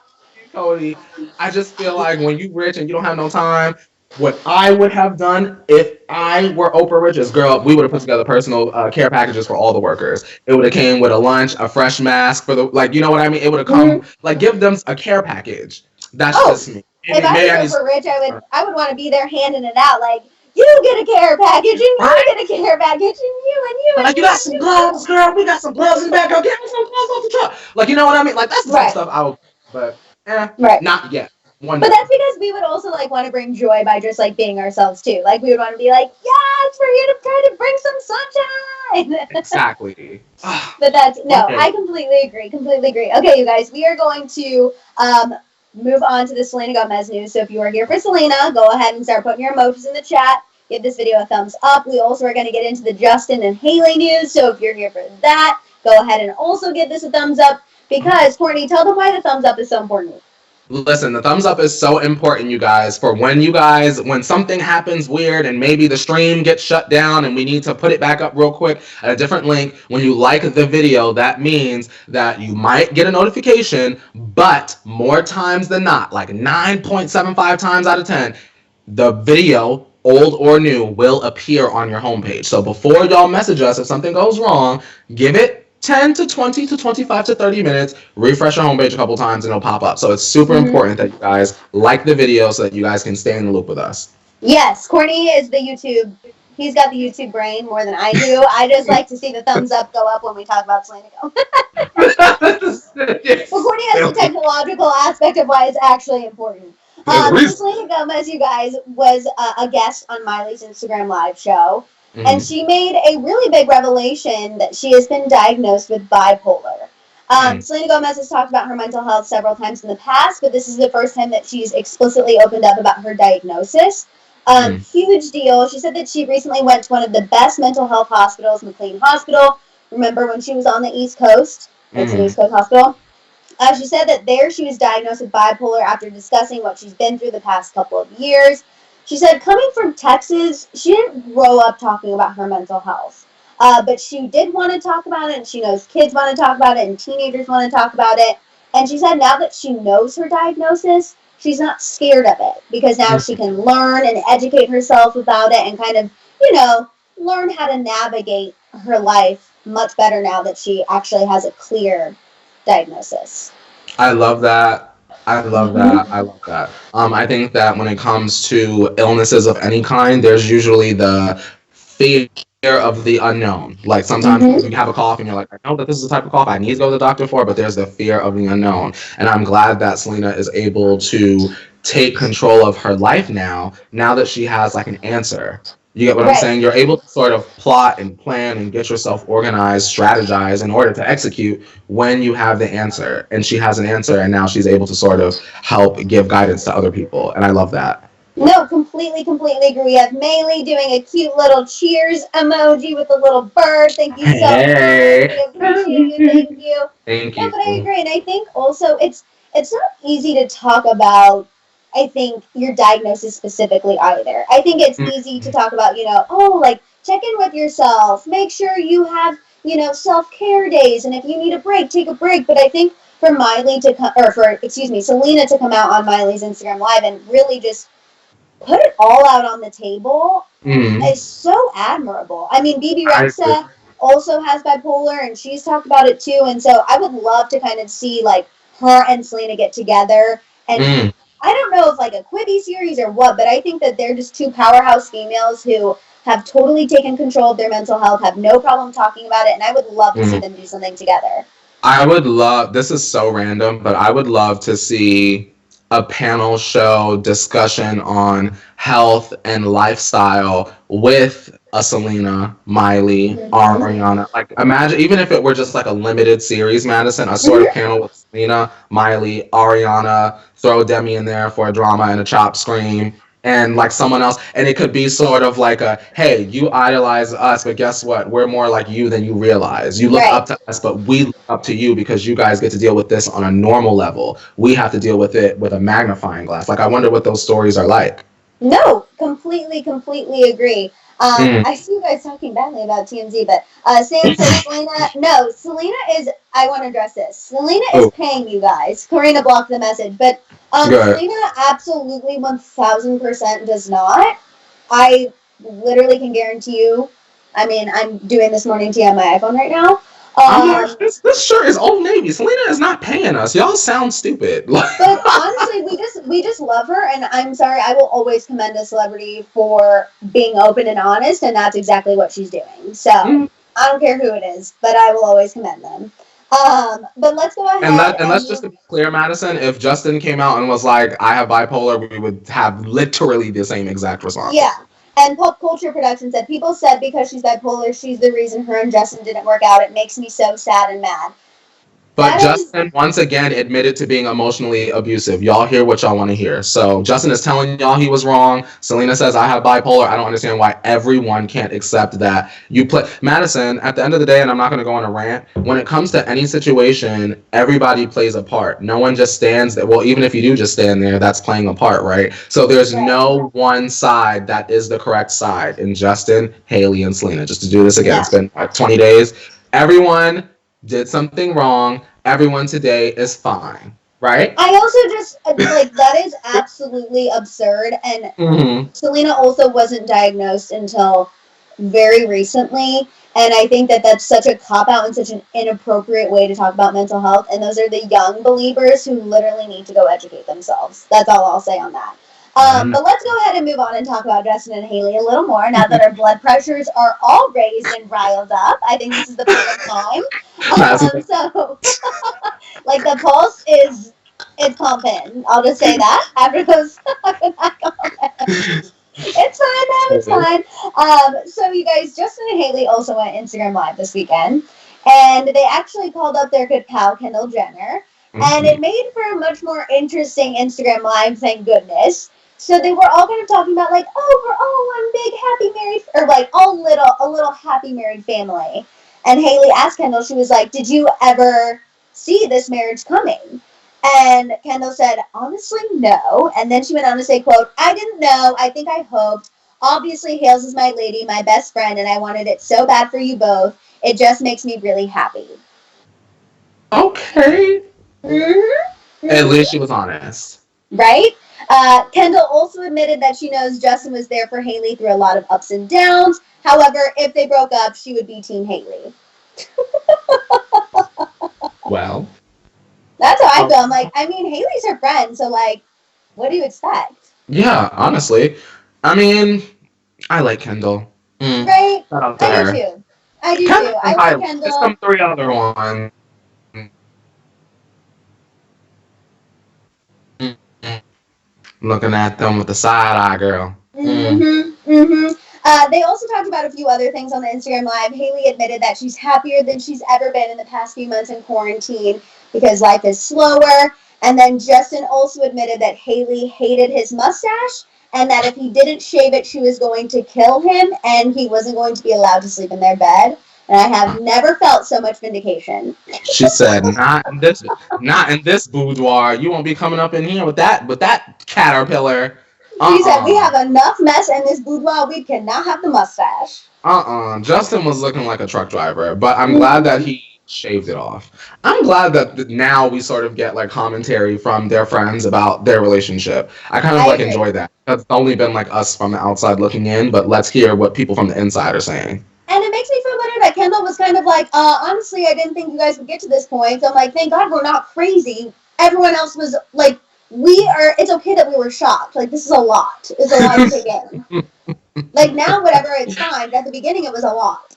CODY. I just feel like when you rich and you don't have no time, what I would have done if I were Oprah Rich's girl, we would have put together personal care packages for all the workers. It would have came with a lunch, a fresh mask for the you know what I mean. It would have come give them a care package. That's just me. If I was Oprah Rich, I would want to be there handing it out like. You get a care package, and you get a care package, and you. Like, you got some gloves, girl. We got some gloves in the back. Go get me some gloves off the truck. Like, you know what I mean? Like, that's the type of stuff I would. But not yet. But that's because we would also like want to bring joy by just like being ourselves too. Like we would want to be like, yes, we're here to try to bring some sunshine. Exactly. But I completely agree. Okay, you guys, we are going to move on to the Selena Gomez news. So if you are here for Selena, go ahead and start putting your emojis in the chat. Give this video a thumbs up. We also are going to get into the Justin and Haley news. So if you're here for that, go ahead and also give this a thumbs up. Because, Courtney, tell them why the thumbs up is so important. Listen, the thumbs up is so important, you guys, for when something happens weird and maybe the stream gets shut down and we need to put it back up real quick at a different link. When you like the video, that means that you might get a notification, but more times than not, like 9.75 times out of 10, the video, old or new, will appear on your homepage. So before y'all message us if something goes wrong, give it 10 to 20 to 25 to 30 minutes, refresh your homepage a couple times and it'll pop up. So it's super important that you guys like the video so that you guys can stay in the loop with us. Yes, Courtney is the YouTube. He's got the YouTube brain more than I do. I just like to see the thumbs up go up when we talk about Selena Gomez. Well, Courtney has the technological aspect of why it's actually important. Selena Gomez, you guys, was a guest on Miley's Instagram live show. And she made a really big revelation that she has been diagnosed with bipolar. Selena Gomez has talked about her mental health several times in the past, but this is the first time that she's explicitly opened up about her diagnosis. Huge deal. She said that she recently went to one of the best mental health hospitals, McLean Hospital. Remember when she was on the East Coast? It's an East Coast hospital. She said that there she was diagnosed with bipolar after discussing what she's been through the past couple of years. She said, coming from Texas, she didn't grow up talking about her mental health. But she did want to talk about it, and she knows kids want to talk about it, and teenagers want to talk about it. And she said now that she knows her diagnosis, she's not scared of it because now she can learn and educate herself about it and kind of, learn how to navigate her life much better now that she actually has a clear diagnosis. I love that. I love that. I love that. I think that when it comes to illnesses of any kind, there's usually the fear of the unknown. Like sometimes you have a cough and you're like, I know that this is the type of cough I need to go to the doctor for, but there's the fear of the unknown. And I'm glad that Selena is able to take control of her life now that she has like an answer. You get what I'm saying? You're able to sort of plot and plan and get yourself organized, strategize in order to execute when you have the answer. And she has an answer, and now she's able to sort of help give guidance to other people. And I love that. No, completely agree. We have Miley doing a cute little cheers emoji with a little bird. Thank you so much. We appreciate you. Thank you. Thank you. No, but I agree. And I think also it's not easy to talk about, I think, your diagnosis specifically either. I think it's easy to talk about, check in with yourself. Make sure you have, self-care days. And if you need a break, take a break. But I think for Selena to come out on Miley's Instagram Live and really just put it all out on the table is so admirable. I mean, BB Rexa also has bipolar, and she's talked about it too. And so I would love to kind of see like her and Selena get together. And I don't know if like a Quibi series or what, but I think that they're just two powerhouse females who have totally taken control of their mental health, have no problem talking about it, and I would love to see them do something together. I would love, this is so random, but I would love to see a panel show discussion on health and lifestyle with a Selena, Miley, Ariana. Like, imagine, even if it were just like a limited series, Madison, a sort of panel with Selena, Miley, Ariana, throw Demi in there for a drama and a chop scream, and like someone else, and it could be sort of like a, hey, you idolize us, but guess what, we're more like you than you realize. You look up to us, but we look up to you because you guys get to deal with this on a normal level. We have to deal with it with a magnifying glass. Like, I wonder what those stories are like. No, completely agree. I see you guys talking badly about TMZ, but Sam says Selena is, I want to address this. Selena is paying you guys. Karina blocked the message, but Selena absolutely 1000% does not. I literally can guarantee you. I mean, I'm doing this morning tea on my iPhone right now. This shirt is Old Navy. Selena is not paying us. Y'all sound stupid. But honestly, we just love her, and I'm sorry, I will always commend a celebrity for being open and honest, and that's exactly what she's doing. So I don't care who it is, but I will always commend them. But let's go ahead. And let's just be clear, Madison, if Justin came out and was like, I have bipolar, we would have literally the same exact response. Yeah. And Pop Culture Production said, people said because she's bipolar, she's the reason her and Justin didn't work out. It makes me so sad and mad. But Justin, once again, admitted to being emotionally abusive. Y'all hear what y'all want to hear. So Justin is telling y'all he was wrong. Selena says, I have bipolar. I don't understand why everyone can't accept that. You play Madison, at the end of the day, and I'm not going to go on a rant, when it comes to any situation, everybody plays a part. No one just stands there. Well, even if you do just stand there, that's playing a part, right? So there's no one side that is the correct side. And Justin, Haley, and Selena, just to do this again, it's been like 20 days. Everyone did something wrong. Everyone today is fine, right? I also just, like, that is absolutely absurd. And Selena also wasn't diagnosed until very recently. And I think that that's such a cop-out and such an inappropriate way to talk about mental health. And those are the young believers who literally need to go educate themselves. That's all I'll say on that. But let's go ahead and move on and talk about Justin and Haley a little more now that our blood pressures are all raised and riled up. I think this is the perfect time. So, like, the pulse is pumping. I'll just say that after those comments. It's fine, man. It's fine. So, you guys, Justin and Haley also went Instagram Live this weekend, and they actually called up their good pal, Kendall Jenner, and it made for a much more interesting Instagram Live, thank goodness. So they were all kind of talking about, like, oh, we're all one big happy married, or like a little happy married family. And Haley asked Kendall, she was like, did you ever see this marriage coming? And Kendall said, honestly, no. And then she went on to say, quote, I didn't know. I think I hoped. Obviously, Hales is my lady, my best friend, and I wanted it so bad for you both. It just makes me really happy. Okay. Mm-hmm. At least she was honest. Right? Kendall also admitted that she knows Justin was there for Hailey through a lot of ups and downs. However, if they broke up, she would be Team Hailey. Well. That's how I feel. I'm like, I mean, Hailey's her friend, so, like, what do you expect? Yeah, honestly. I mean, I like Kendall. Right? I do too. I do too. I like Kendall. There's some 3 other ones. Looking at them with the side eye, girl. They also talked about a few other things on the Instagram Live. Hailey admitted that she's happier than she's ever been in the past few months in quarantine because life is slower. And then Justin also admitted that Hailey hated his mustache and that if he didn't shave it, she was going to kill him and he wasn't going to be allowed to sleep in their bed. And I have never felt so much vindication. She said, not in this boudoir. You won't be coming up in here with that caterpillar. She said, we have enough mess in this boudoir. We cannot have the mustache. Justin was looking like a truck driver, but I'm glad that he shaved it off. I'm glad that now we sort of get like commentary from their friends about their relationship. I kind of enjoy that. It's only been like us from the outside looking in, but let's hear what people from the inside are saying. And it makes me feel better that Kendall was kind of like, honestly, I didn't think you guys would get to this point. So I'm like, thank God we're not crazy. Everyone else was like, it's okay that we were shocked. Like, this is a lot. It's a lot to take in. Like, now, whatever, it's fine. But at the beginning, it was a lot.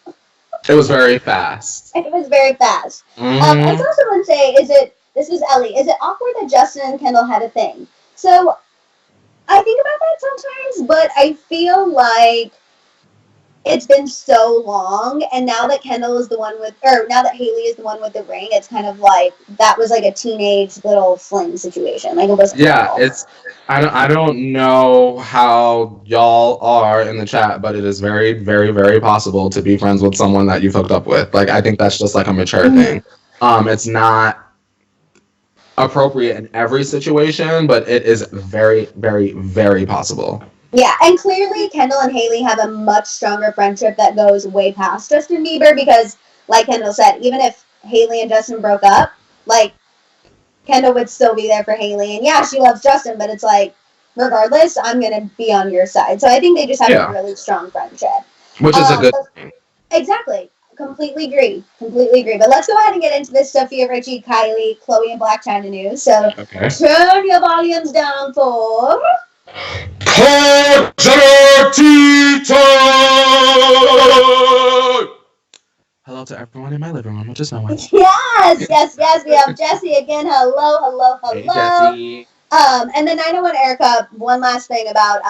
It was very fast. It was very fast. I saw someone say, this was Ellie, is it awkward that Justin and Kendall had a thing? So, I think about that sometimes, but I feel like it's been so long, and now that Kendall is the one now that Hailey is the one with the ring, it's kind of like that was like a teenage little fling situation. Like it was. Yeah, it's. I don't know how y'all are in the chat, but it is very, very, very possible to be friends with someone that you've hooked up with. Like I think that's just like a mature thing. It's not appropriate in every situation, but it is very, very, very possible. Yeah, and clearly Kendall and Hailey have a much stronger friendship that goes way past Justin Bieber because, like Kendall said, even if Hailey and Justin broke up, like, Kendall would still be there for Hailey. And yeah, she loves Justin, but it's like, regardless, I'm going to be on your side. So I think they just have a really strong friendship. Which is a good thing. Exactly. Completely agree. But let's go ahead and get into this Sofia Richie, Kylie, Khloe, and Blac Chyna news. So turn your volumes down for... Hello to everyone in my living room, which is no one. Yes. We have Jessie again. Hello. Hey, Jessie. And then 901 Erica, one last thing about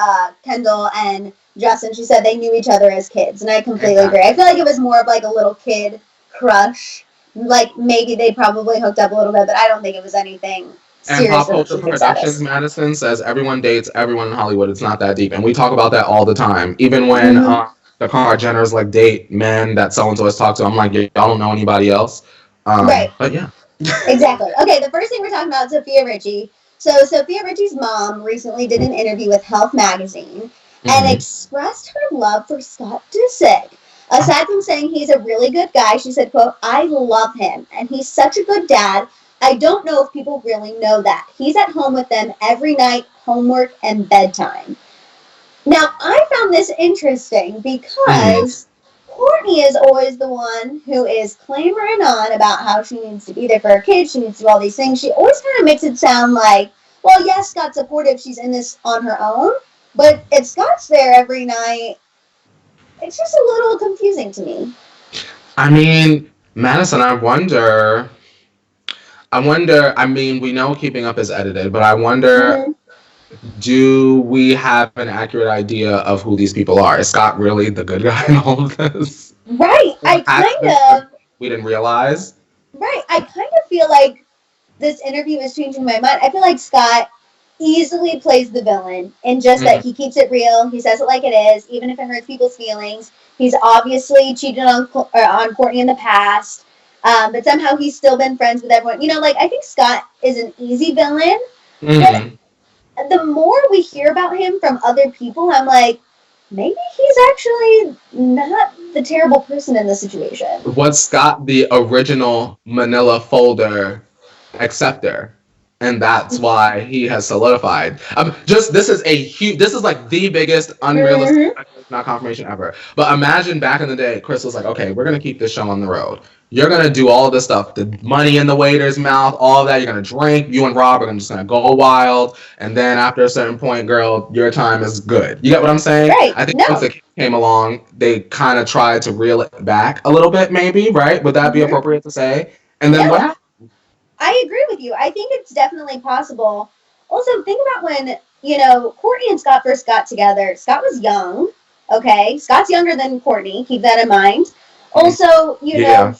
Kendall and Justin. She said they knew each other as kids, and I completely agree. I feel like it was more of like a little kid crush. Like maybe they probably hooked up a little bit, but I don't think it was anything. And Pop Culture Productions Madison says everyone dates everyone in Hollywood. It's not that deep, and we talk about that all the time. Even when the Kar Jenners like date men that so-and-so has talked to, I'm like, y'all don't know anybody else. Right. But yeah. Exactly. Okay, the first thing we're talking about is Sofia Richie. So Sofia Richie's mom recently did an interview with Health Magazine and expressed her love for Scott Disick. Aside from saying he's a really good guy, she said, quote, I love him, and he's such a good dad. I don't know if people really know that. He's at home with them every night, homework, and bedtime. Now, I found this interesting because Kourtney is always the one who is clamoring on about how she needs to be there for her kids, she needs to do all these things. She always kind of makes it sound like, well, yes, Scott's supportive, she's in this on her own, but if Scott's there every night, it's just a little confusing to me. I mean, Madison, I wonder, I mean, we know Keeping Up is edited, but I wonder, do we have an accurate idea of who these people are? Is Scott really the good guy in all of this? Right. We didn't realize. Right. I kind of feel like this interview is changing my mind. I feel like Scott easily plays the villain and just that he keeps it real. He says it like it is, even if it hurts people's feelings. He's obviously cheated on Kourtney in the past. But somehow he's still been friends with everyone. You know, like, I think Scott is an easy villain. Mm-hmm. But the more we hear about him from other people, I'm like, maybe he's actually not the terrible person in this situation. Was Scott the original Manila folder acceptor? And that's why he has solidified. This is this is like the biggest unrealistic, not confirmation ever. But imagine back in the day, Chris was like, okay, we're going to keep this show on the road. You're going to do all of this stuff, the money in the waiter's mouth, all of that. You're going to drink. You and Rob are just going to go wild. And then after a certain point, girl, your time is good. You get what I'm saying? Right. I think once the kid came along, they kind of tried to reel it back a little bit, maybe, right? Would that be appropriate to say? And then what happened? I agree with you. I think it's definitely possible. Also, think about when, you know, Kourtney and Scott first got together. Scott was young, okay? Scott's younger than Kourtney. Keep that in mind. Also, you know,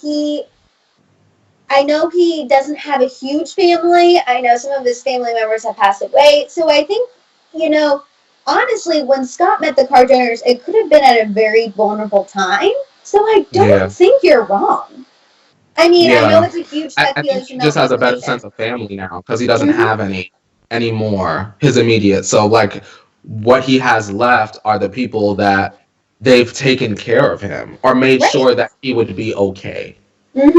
I know he doesn't have a huge family. I know some of his family members have passed away. So I think, you know, honestly, when Scott met the Kardashians, it could have been at a very vulnerable time. So I don't think you're wrong. I mean, I know it's a huge speculation. I think he just has a better sense of family now because he doesn't have any more, his immediate. So, like, what he has left are the people that they've taken care of him or made sure that he would be okay. No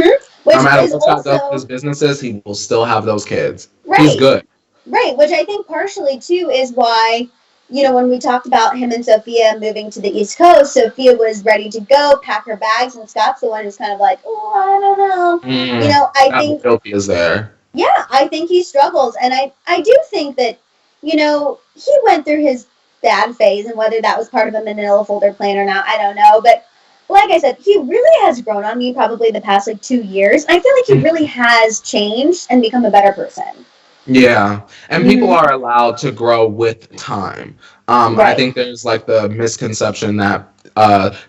matter what Scott does with his businesses, he will still have those kids. He's good. Right, which I think partially, too, is why, you know, when we talked about him and Sophia moving to the East Coast, Sophia was ready to go, pack her bags, and Scott's the one who's kind of like, oh, I don't know. You know, I think Sophia is there. Yeah, I think he struggles, and I do think that, you know, he went through his bad phase, and whether that was part of a Manila folder plan or not, I don't know, but like I said, he really has grown on me probably the past, like, 2 years. I feel like he really has changed and become a better person. Yeah, and people are allowed to grow with time. I think there's like the misconception that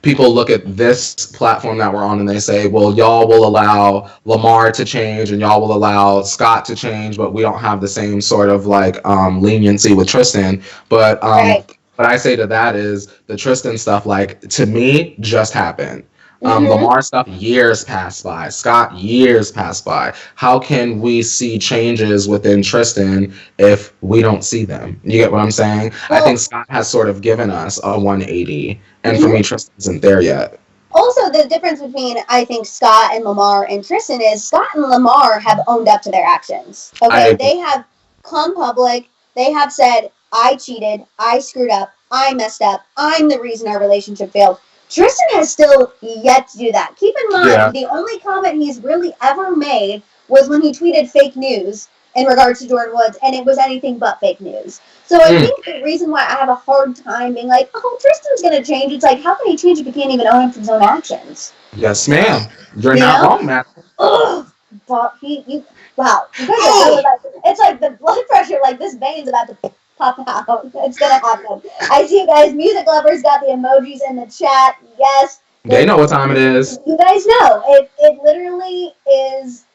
people look at this platform that we're on and they say, well, y'all will allow Lamar to change and y'all will allow Scott to change, but we don't have the same sort of like leniency with Tristan. But what I say to that is the Tristan stuff, like, to me, just happened. Lamar stuff, years passed by. Scott, years passed by. How can we see changes within Tristan if we don't see them? You get what I'm saying? Well, I think Scott has sort of given us a 180, and for me, Tristan isn't there yet. Also, the difference between, I think, Scott and Lamar and Tristan is Scott and Lamar have owned up to their actions. Okay, they have come public. They have said, I cheated, I screwed up, I messed up, I'm the reason our relationship failed. Tristan has still yet to do that. Keep in mind, the only comment he's really ever made was when he tweeted fake news in regards to Jordan Woods, and it was anything but fake news. So I think the reason why I have a hard time being like, oh, Tristan's going to change, it's like, how can he change if he can't even own up to his own actions? Yes, ma'am. You're not wrong, Matt. Ugh. Wow. You guys are really like, it's like the blood pressure, like this vein's about to pop out. It's gonna happen. I see you guys, music lovers, got the emojis in the chat. Yes. They know what time it is. You guys know. It literally is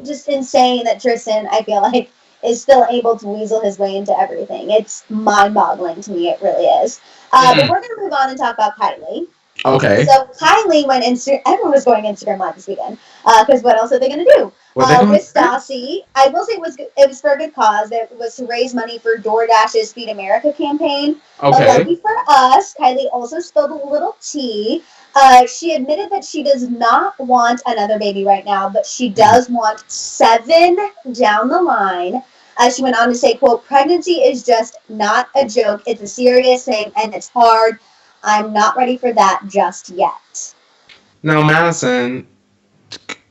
just insane that Tristan, I feel like, is still able to weasel his way into everything. It's mind-boggling to me. It really is. But we're gonna move on and talk about Kylie. Okay. So Kylie went everyone was going Instagram Live this weekend. Because what else are they going to do? With Stassi, I will say it was for a good cause. It was to raise money for DoorDash's Feed America campaign. Okay. But lucky for us, Kylie also spilled a little tea. She admitted that she does not want another baby right now, but she does want 7 down the line. She went on to say, quote, pregnancy is just not a joke. It's a serious thing, and it's hard. I'm not ready for that just yet. Now, Madison,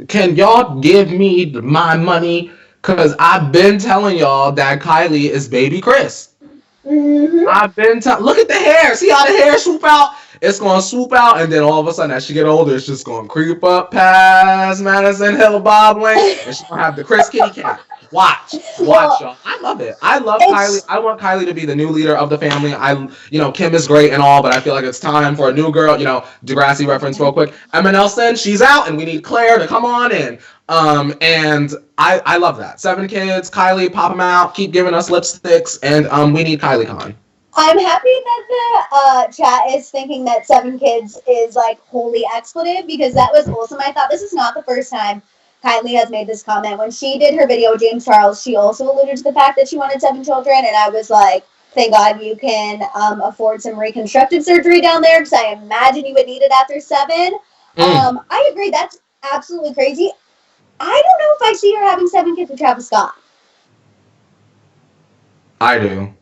can y'all give me my money? Because I've been telling y'all that Kylie is baby Chris. I've been look at the hair. See how the hair swoop out? It's going to swoop out, and then all of a sudden, as she get older, it's just going to creep up past Madison Hill bobbling, and she's going to have the Chris kitty cat. Watch, y'all. I love it. I love Kylie. I want Kylie to be the new leader of the family. Kim is great and all, but I feel like it's time for a new girl. Degrassi reference real quick. Emma Nelson, she's out, and we need Claire to come on in. And I love that. 7 kids, Kylie, pop them out, keep giving us lipsticks, and we need Kylie Khan. I'm happy that the chat is thinking that 7 kids is like wholly expletive, because that was also my thought. This is not the first time Kylie has made this comment. When she did her video with James Charles, she also alluded to the fact that she wanted 7 children, and I was like, thank God you can afford some reconstructive surgery down there, because I imagine you would need it after 7. I agree, that's absolutely crazy. I don't know if I see her having 7 kids with Travis Scott. I do.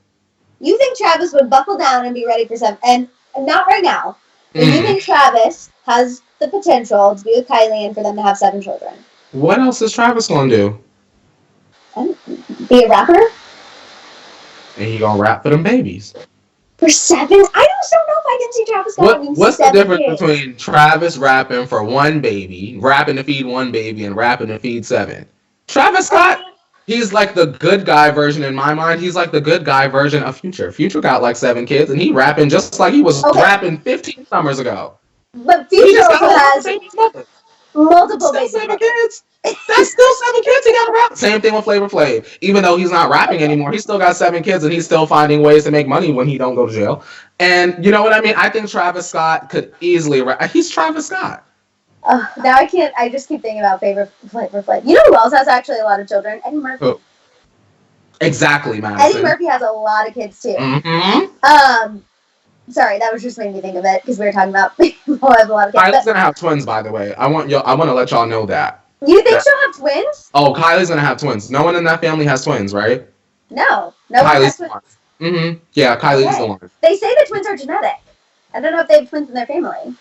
You think Travis would buckle down and be ready for 7? And not right now. But you think Travis has the potential to be with Kylie and for them to have 7 children? What else is Travis gonna do? Be a rapper? And he gonna rap for them babies. For 7? I just don't know if I can see Travis Scott having 7 What's the difference kids. between Travis rapping for 1 baby, rapping to feed 1 baby, and rapping to feed 7? Travis Scott, he's like the good guy version in my mind. He's like the good guy version of Future. Future got like 7 kids, and he rapping just like he was rapping 15 summers ago. But Future also has multiple babies. 7 kids. That's still 7 kids he got to rap. Same thing with Flavor Flav. Even though he's not rapping anymore, he's still got 7 kids, and he's still finding ways to make money when he don't go to jail. And you know what I mean? I think Travis Scott could easily rap. He's Travis Scott. Now I can't. I just keep thinking about Flavor Flav. You know who else has actually a lot of children? Eddie Murphy. Who? Exactly, Madison. Eddie Murphy has a lot of kids too. Sorry, that was just making me think of it because we were talking about people who have a lot of kids. Kylie's gonna have twins, by the way. I want to let y'all know that. You think she'll have twins? Oh, Kylie's gonna have twins. No one in that family has twins, right? No one has twins. Yeah, Kylie's the one. They say the twins are genetic. I don't know if they have twins in their family.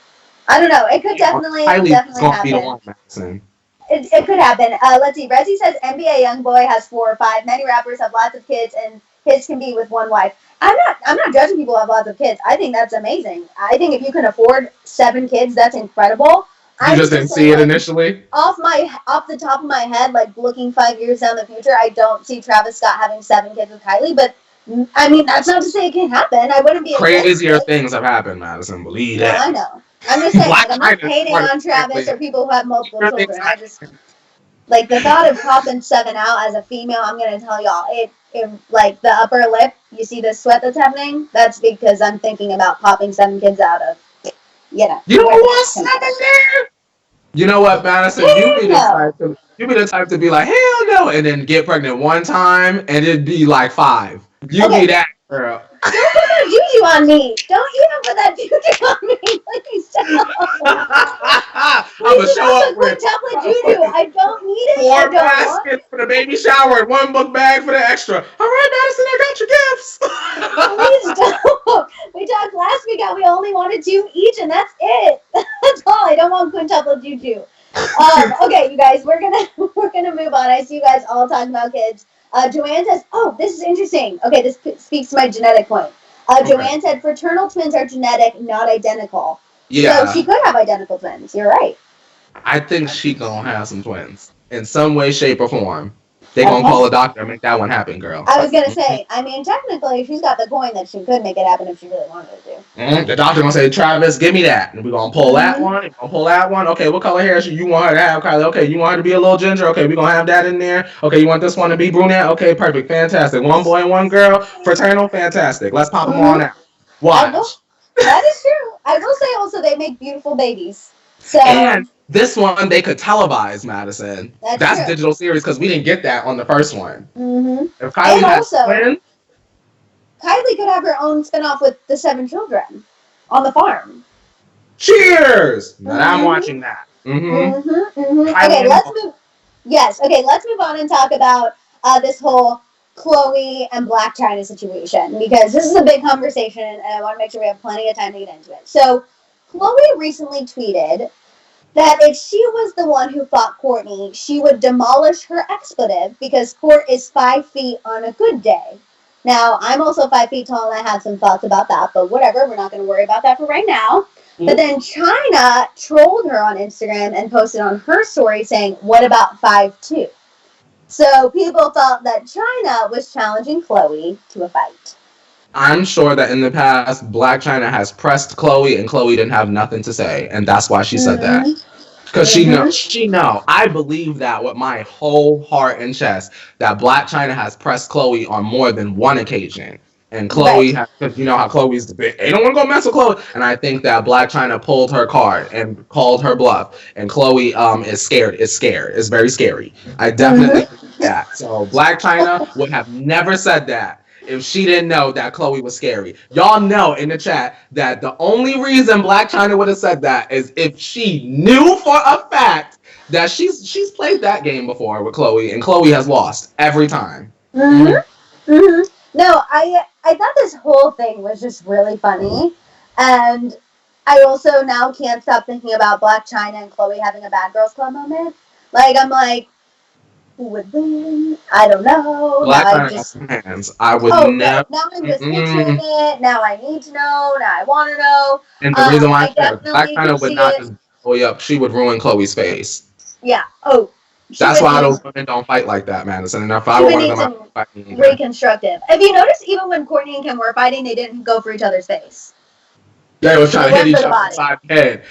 I don't know. It could definitely Kylie's gonna happen. be the one, Madison. It could happen. Let's see. Resi says NBA YoungBoy has 4 or 5. Many rappers have lots of kids, and his can be with 1 wife. I'm not judging people who have lots of kids. I think that's amazing. I think if you can afford 7 kids, that's incredible. You just didn't see it initially? Off the top of my head, like looking 5 years down the future, I don't see Travis Scott having 7 kids with Kylie, but I mean, that's not to say it can't happen. I wouldn't be crazier things have happened, Madison. Believe that. I know. I'm just saying, like, I'm not hating on Travis or people who have multiple children. I just, like, the thought of popping 7 out as a female, I'm going to tell y'all, it like, the upper lip, you see the sweat that's happening? That's because I'm thinking about popping 7 kids out of, you know. You don't want 7 there? You know what, Madison? You be the type to be like, hell no, and then get pregnant 1 time, and it'd be like 5. You be that girl. Don't put that juju on me. Don't even put that juju on me. Please don't. I'm going to show up with quintuplet juju. I don't need it. 4 baskets for the baby shower and 1 book bag for the extra. All right, Madison, I got your gifts. Please don't. We talked last week how we only wanted 2 each, and that's it. That's all. I don't want quintuplet juju. Okay, you guys, we're gonna move on. I see you guys all talking about kids. Joanne says, oh, this is interesting. Okay, this speaks to my genetic point. Joanne said fraternal twins are genetic, not identical. Yeah. So she could have identical twins. You're right. I think she gonna have some twins in some way, shape, or form. They gonna call a doctor and make that one happen, girl. I was gonna say, I mean, technically, she's got the coin that she could make it happen if she really wanted to. The doctor gonna say, Travis, give me that. And we're gonna pull that one. We're gonna pull that one. Okay, what color hair should you want her to have, Kylie? Okay, you want her to be a little ginger? Okay, we're gonna have that in there. Okay, you want this one to be brunette? Okay, perfect, fantastic. 1 boy and 1 girl, fraternal, fantastic. Let's pop them on out. Watch. That is true. I will say also they make beautiful babies. So. And this one they could televise, Madison. That's true. Digital series because we didn't get that on the first one. Mm-hmm. If Kylie has twins, Kylie could have her own spinoff with the 7 children on the farm. Cheers! Now I'm watching that. Okay, let's move. Yes. Okay, let's move on and talk about this whole Khloe and Blac Chyna situation, because this is a big conversation and I want to make sure we have plenty of time to get into it. So, Khloe recently tweeted that if she was the one who fought Kourtney, she would demolish her expletive because Court is 5 feet on a good day. Now, I'm also 5 feet tall and I have some thoughts about that, but whatever, we're not going to worry about that for right now. But then Chyna trolled her on Instagram and posted on her story saying, what about 5'2"? So people thought that Chyna was challenging Khloe to a fight. I'm sure that in the past, Blac Chyna has pressed Khloe and Khloe didn't have nothing to say. And that's why she said that. Because she knows. I believe that with my whole heart and chest, that Blac Chyna has pressed Khloe on more than 1 occasion. And Khloe, because you know how Khloe's the big, they don't want to go mess with Khloe. And I think that Blac Chyna pulled her card and called her bluff. And Khloe is scared. It's scared. It's very scary. I definitely think that. So Blac Chyna would have never said that if she didn't know that Khloe was scary. Y'all know in the chat that the only reason Blac Chyna would have said that is if she knew for a fact that she's played that game before with Khloe, and Khloe has lost every time. No, I thought this whole thing was just really funny, and I also now can't stop thinking about Blac Chyna and Khloe having a Bad Girls Club moment. Like, I'm like, who would win? I don't know. Blac Chyna hands. I would never. Now I'm just picturing it. Now I need to know. Now I want to know. And the reason why Blac Chyna would not just Khloe up, she would ruin Chloe's face. Yeah. Oh. That's why those women don't fight like that, Madison. And if I were one of them, I would fight either. Reconstructive. If you notice, even when Kourtney and Kim were fighting, they didn't go for each other's face. They was trying to hit each other inside the head.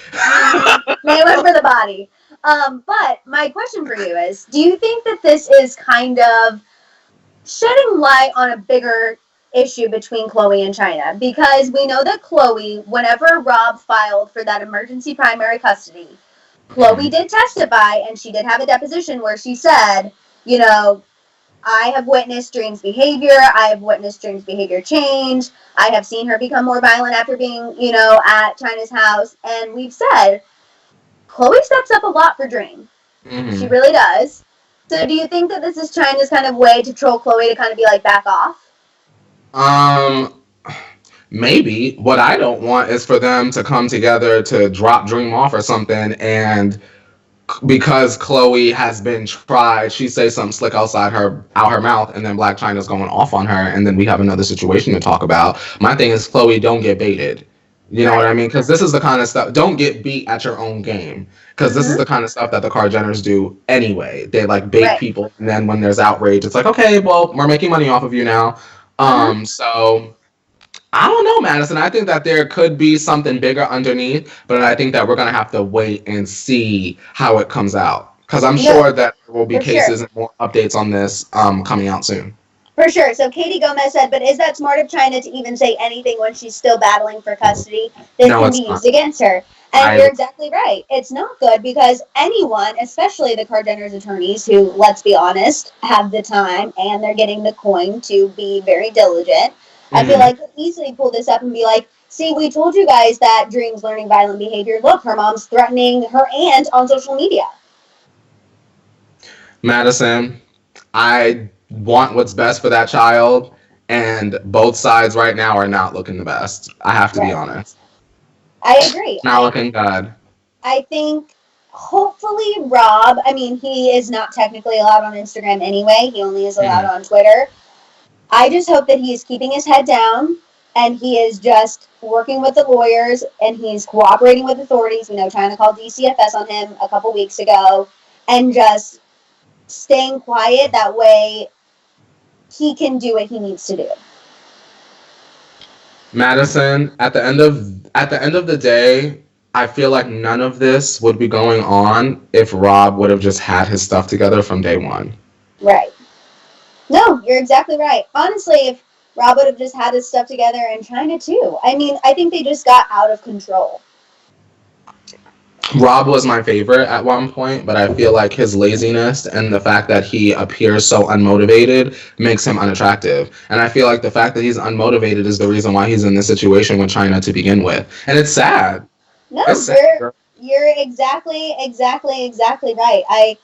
They went for the body. But my question for you is, do you think that this is kind of shedding light on a bigger issue between Khloe and Chyna? Because we know that Khloe, whenever Rob filed for that emergency primary custody, Khloe did testify, and she did have a deposition where she said, you know, I have witnessed Dream's behavior. I have witnessed Dream's behavior change. I have seen her become more violent after being, you know, at Chyna's house. And we've said, Khloe steps up a lot for Dream. She really does. So do you think that this is Chyna's kind of way to troll Khloe to kind of be like, back off? Maybe. What I don't want is for them to come together to drop Dream off or something, and because Khloe has been tried, she says something slick out her mouth, and then Blac Chyna's going off on her, and then we have another situation to talk about. My thing is, Khloe, don't get baited. You know what I mean? Because this is the kind of stuff. Don't get beat at your own game. Because this is the kind of stuff that the Kardashians do anyway. They like bait people, and then when there's outrage, it's like, okay, well, we're making money off of you now. So I don't know, Madison. I think that there could be something bigger underneath, but I think that we're going to have to wait and see how it comes out. Because I'm sure that there will be cases and more updates on this coming out soon. For sure. So Katie Gomez said, but is that smart of Chyna to even say anything when she's still battling for custody that can be used against her? And you're exactly right. It's not good because anyone, especially the Kardashians' attorneys, who, let's be honest, have the time and they're getting the coin to be very diligent, I feel like they'll easily pull this up and be like, see, we told you guys that Dream's learning violent behavior. Look, her mom's threatening her aunt on social media. Madison, I want what's best for that child, and both sides right now are not looking the best. I have to be honest. I agree. Not looking good. I think hopefully Rob, I mean, he is not technically allowed on Instagram anyway. He only is allowed on Twitter. I just hope that he is keeping his head down and he is just working with the lawyers and he's cooperating with authorities. We know Chyna called DCFS on him a couple weeks ago, and just staying quiet. That way he can do what he needs to do. Madison, at the end of the day, I feel like none of this would be going on if Rob would have just had his stuff together from day one. Right. No, you're exactly right. Honestly, if Rob would have just had his stuff together, and Chyna too. I mean, I think they just got out of control. Rob was my favorite at one point, but I feel like his laziness and the fact that he appears so unmotivated makes him unattractive. And I feel like the fact that he's unmotivated is the reason why he's in this situation with Chyna to begin with. And it's sad. No, you're exactly right.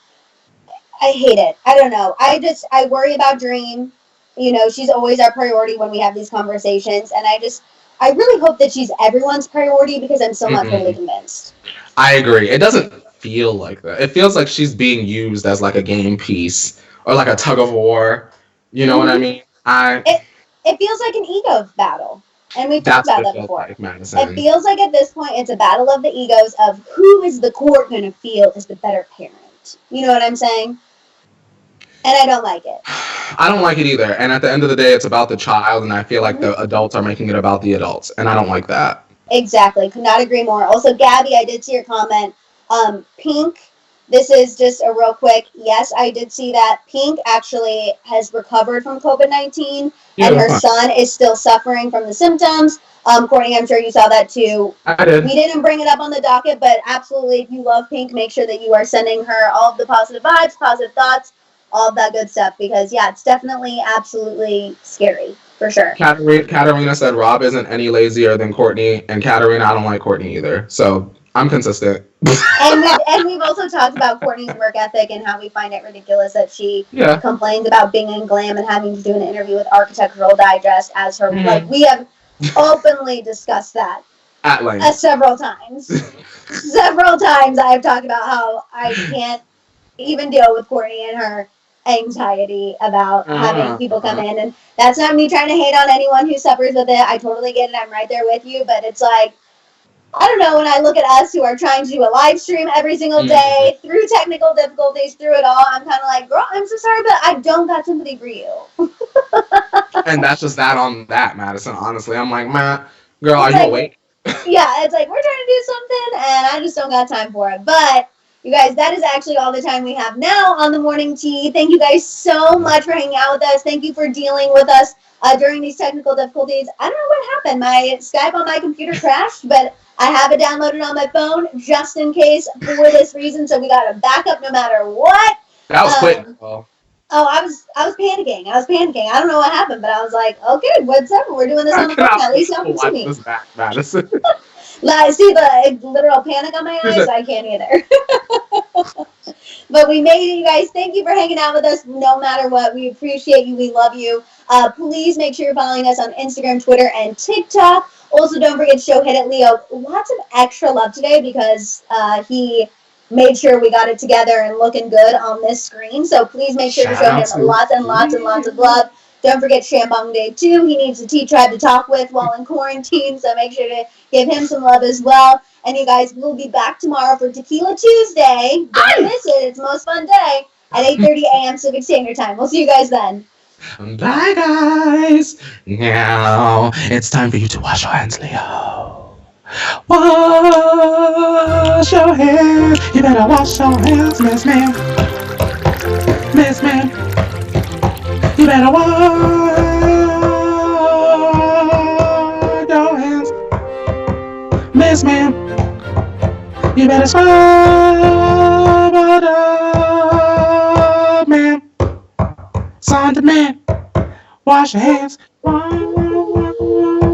I hate it. I don't know. I worry about Dream. You know, she's always our priority when we have these conversations. And I really hope that she's everyone's priority because I'm still not totally convinced. I agree. It doesn't feel like that. It feels like she's being used as like a game piece or like a tug of war. You know what I mean? It feels like an ego battle. And we've talked about that before. Like, it feels like at this point it's a battle of the egos of who is the court going to feel is the better parent. You know what I'm saying? And I don't like it. I don't like it either. And at the end of the day, it's about the child, and I feel like the adults are making it about the adults, and I don't like that. Exactly. Could not agree more. Also, Gabby, I did see your comment. Pink this is just a real quick, yes, I did see that Pink actually has recovered from COVID-19 and her son is still suffering from the symptoms. Courtney, I'm sure you saw that too. I did. We didn't bring it up on the docket, but absolutely, if you love Pink, make sure that you are sending her all of the positive vibes, positive thoughts, all of that good stuff, because yeah, it's definitely absolutely scary, for sure. Katarina said Rob isn't any lazier than Kourtney, and Katarina, I don't like Kourtney either. So I'm consistent. and we've also talked about Kourtney's work ethic and how we find it ridiculous that she complains about being in glam and having to do an interview with Architectural Digest as her like we have openly discussed that at length several times. Several times I have talked about how I can't even deal with Kourtney and her anxiety about having people come in, and that's not me trying to hate on anyone who suffers with it. I totally get it. I'm right there with you, but it's like, I don't know, when I look at us who are trying to do a live stream every single day, through technical difficulties, through it all, I'm kind of like, girl, I'm so sorry, but I don't got sympathy for you. And that's just that on that, Madison, honestly. I'm like, man, girl, are you awake? Yeah, it's like, we're trying to do something, and I just don't got time for it. But, you guys, that is actually all the time we have now on the morning tea. Thank you guys so much for hanging out with us. Thank you for dealing with us during these technical difficulties. I don't know what happened. My Skype on my computer crashed, but I have it downloaded on my phone just in case for this reason. So we got a backup no matter what. That was quick. Oh, I was panicking. I don't know what happened, but I was like, okay, what's up? We're doing this on the phone. At least y'all can see me. Back, Madison. Like, see the literal panic on my eyes? I can't either. But we made it, you guys. Thank you for hanging out with us no matter what. We appreciate you. We love you. Please make sure you're following us on Instagram, Twitter, and TikTok. Also, don't forget to show Hit It Leo lots of extra love today because he made sure we got it together and looking good on this screen. So please make sure to show him lots and lots and lots of love. Don't forget Shambong Day 2. He needs a T-Tribe to talk with while in quarantine, so make sure to give him some love as well. And you guys, we'll be back tomorrow for Tequila Tuesday. Don't miss it. It's the most fun day at 8:30 a.m. Pacific Standard Time. We'll see you guys then. Bye, guys. Now it's time for you to wash your hands, Leo. Wash your hands. You better wash your hands, Miss Ma'am. Miss Ma'am. You better wash your hands, Miss Ma'am. You better scrub it up, ma'am. Son to man. Wash your hands.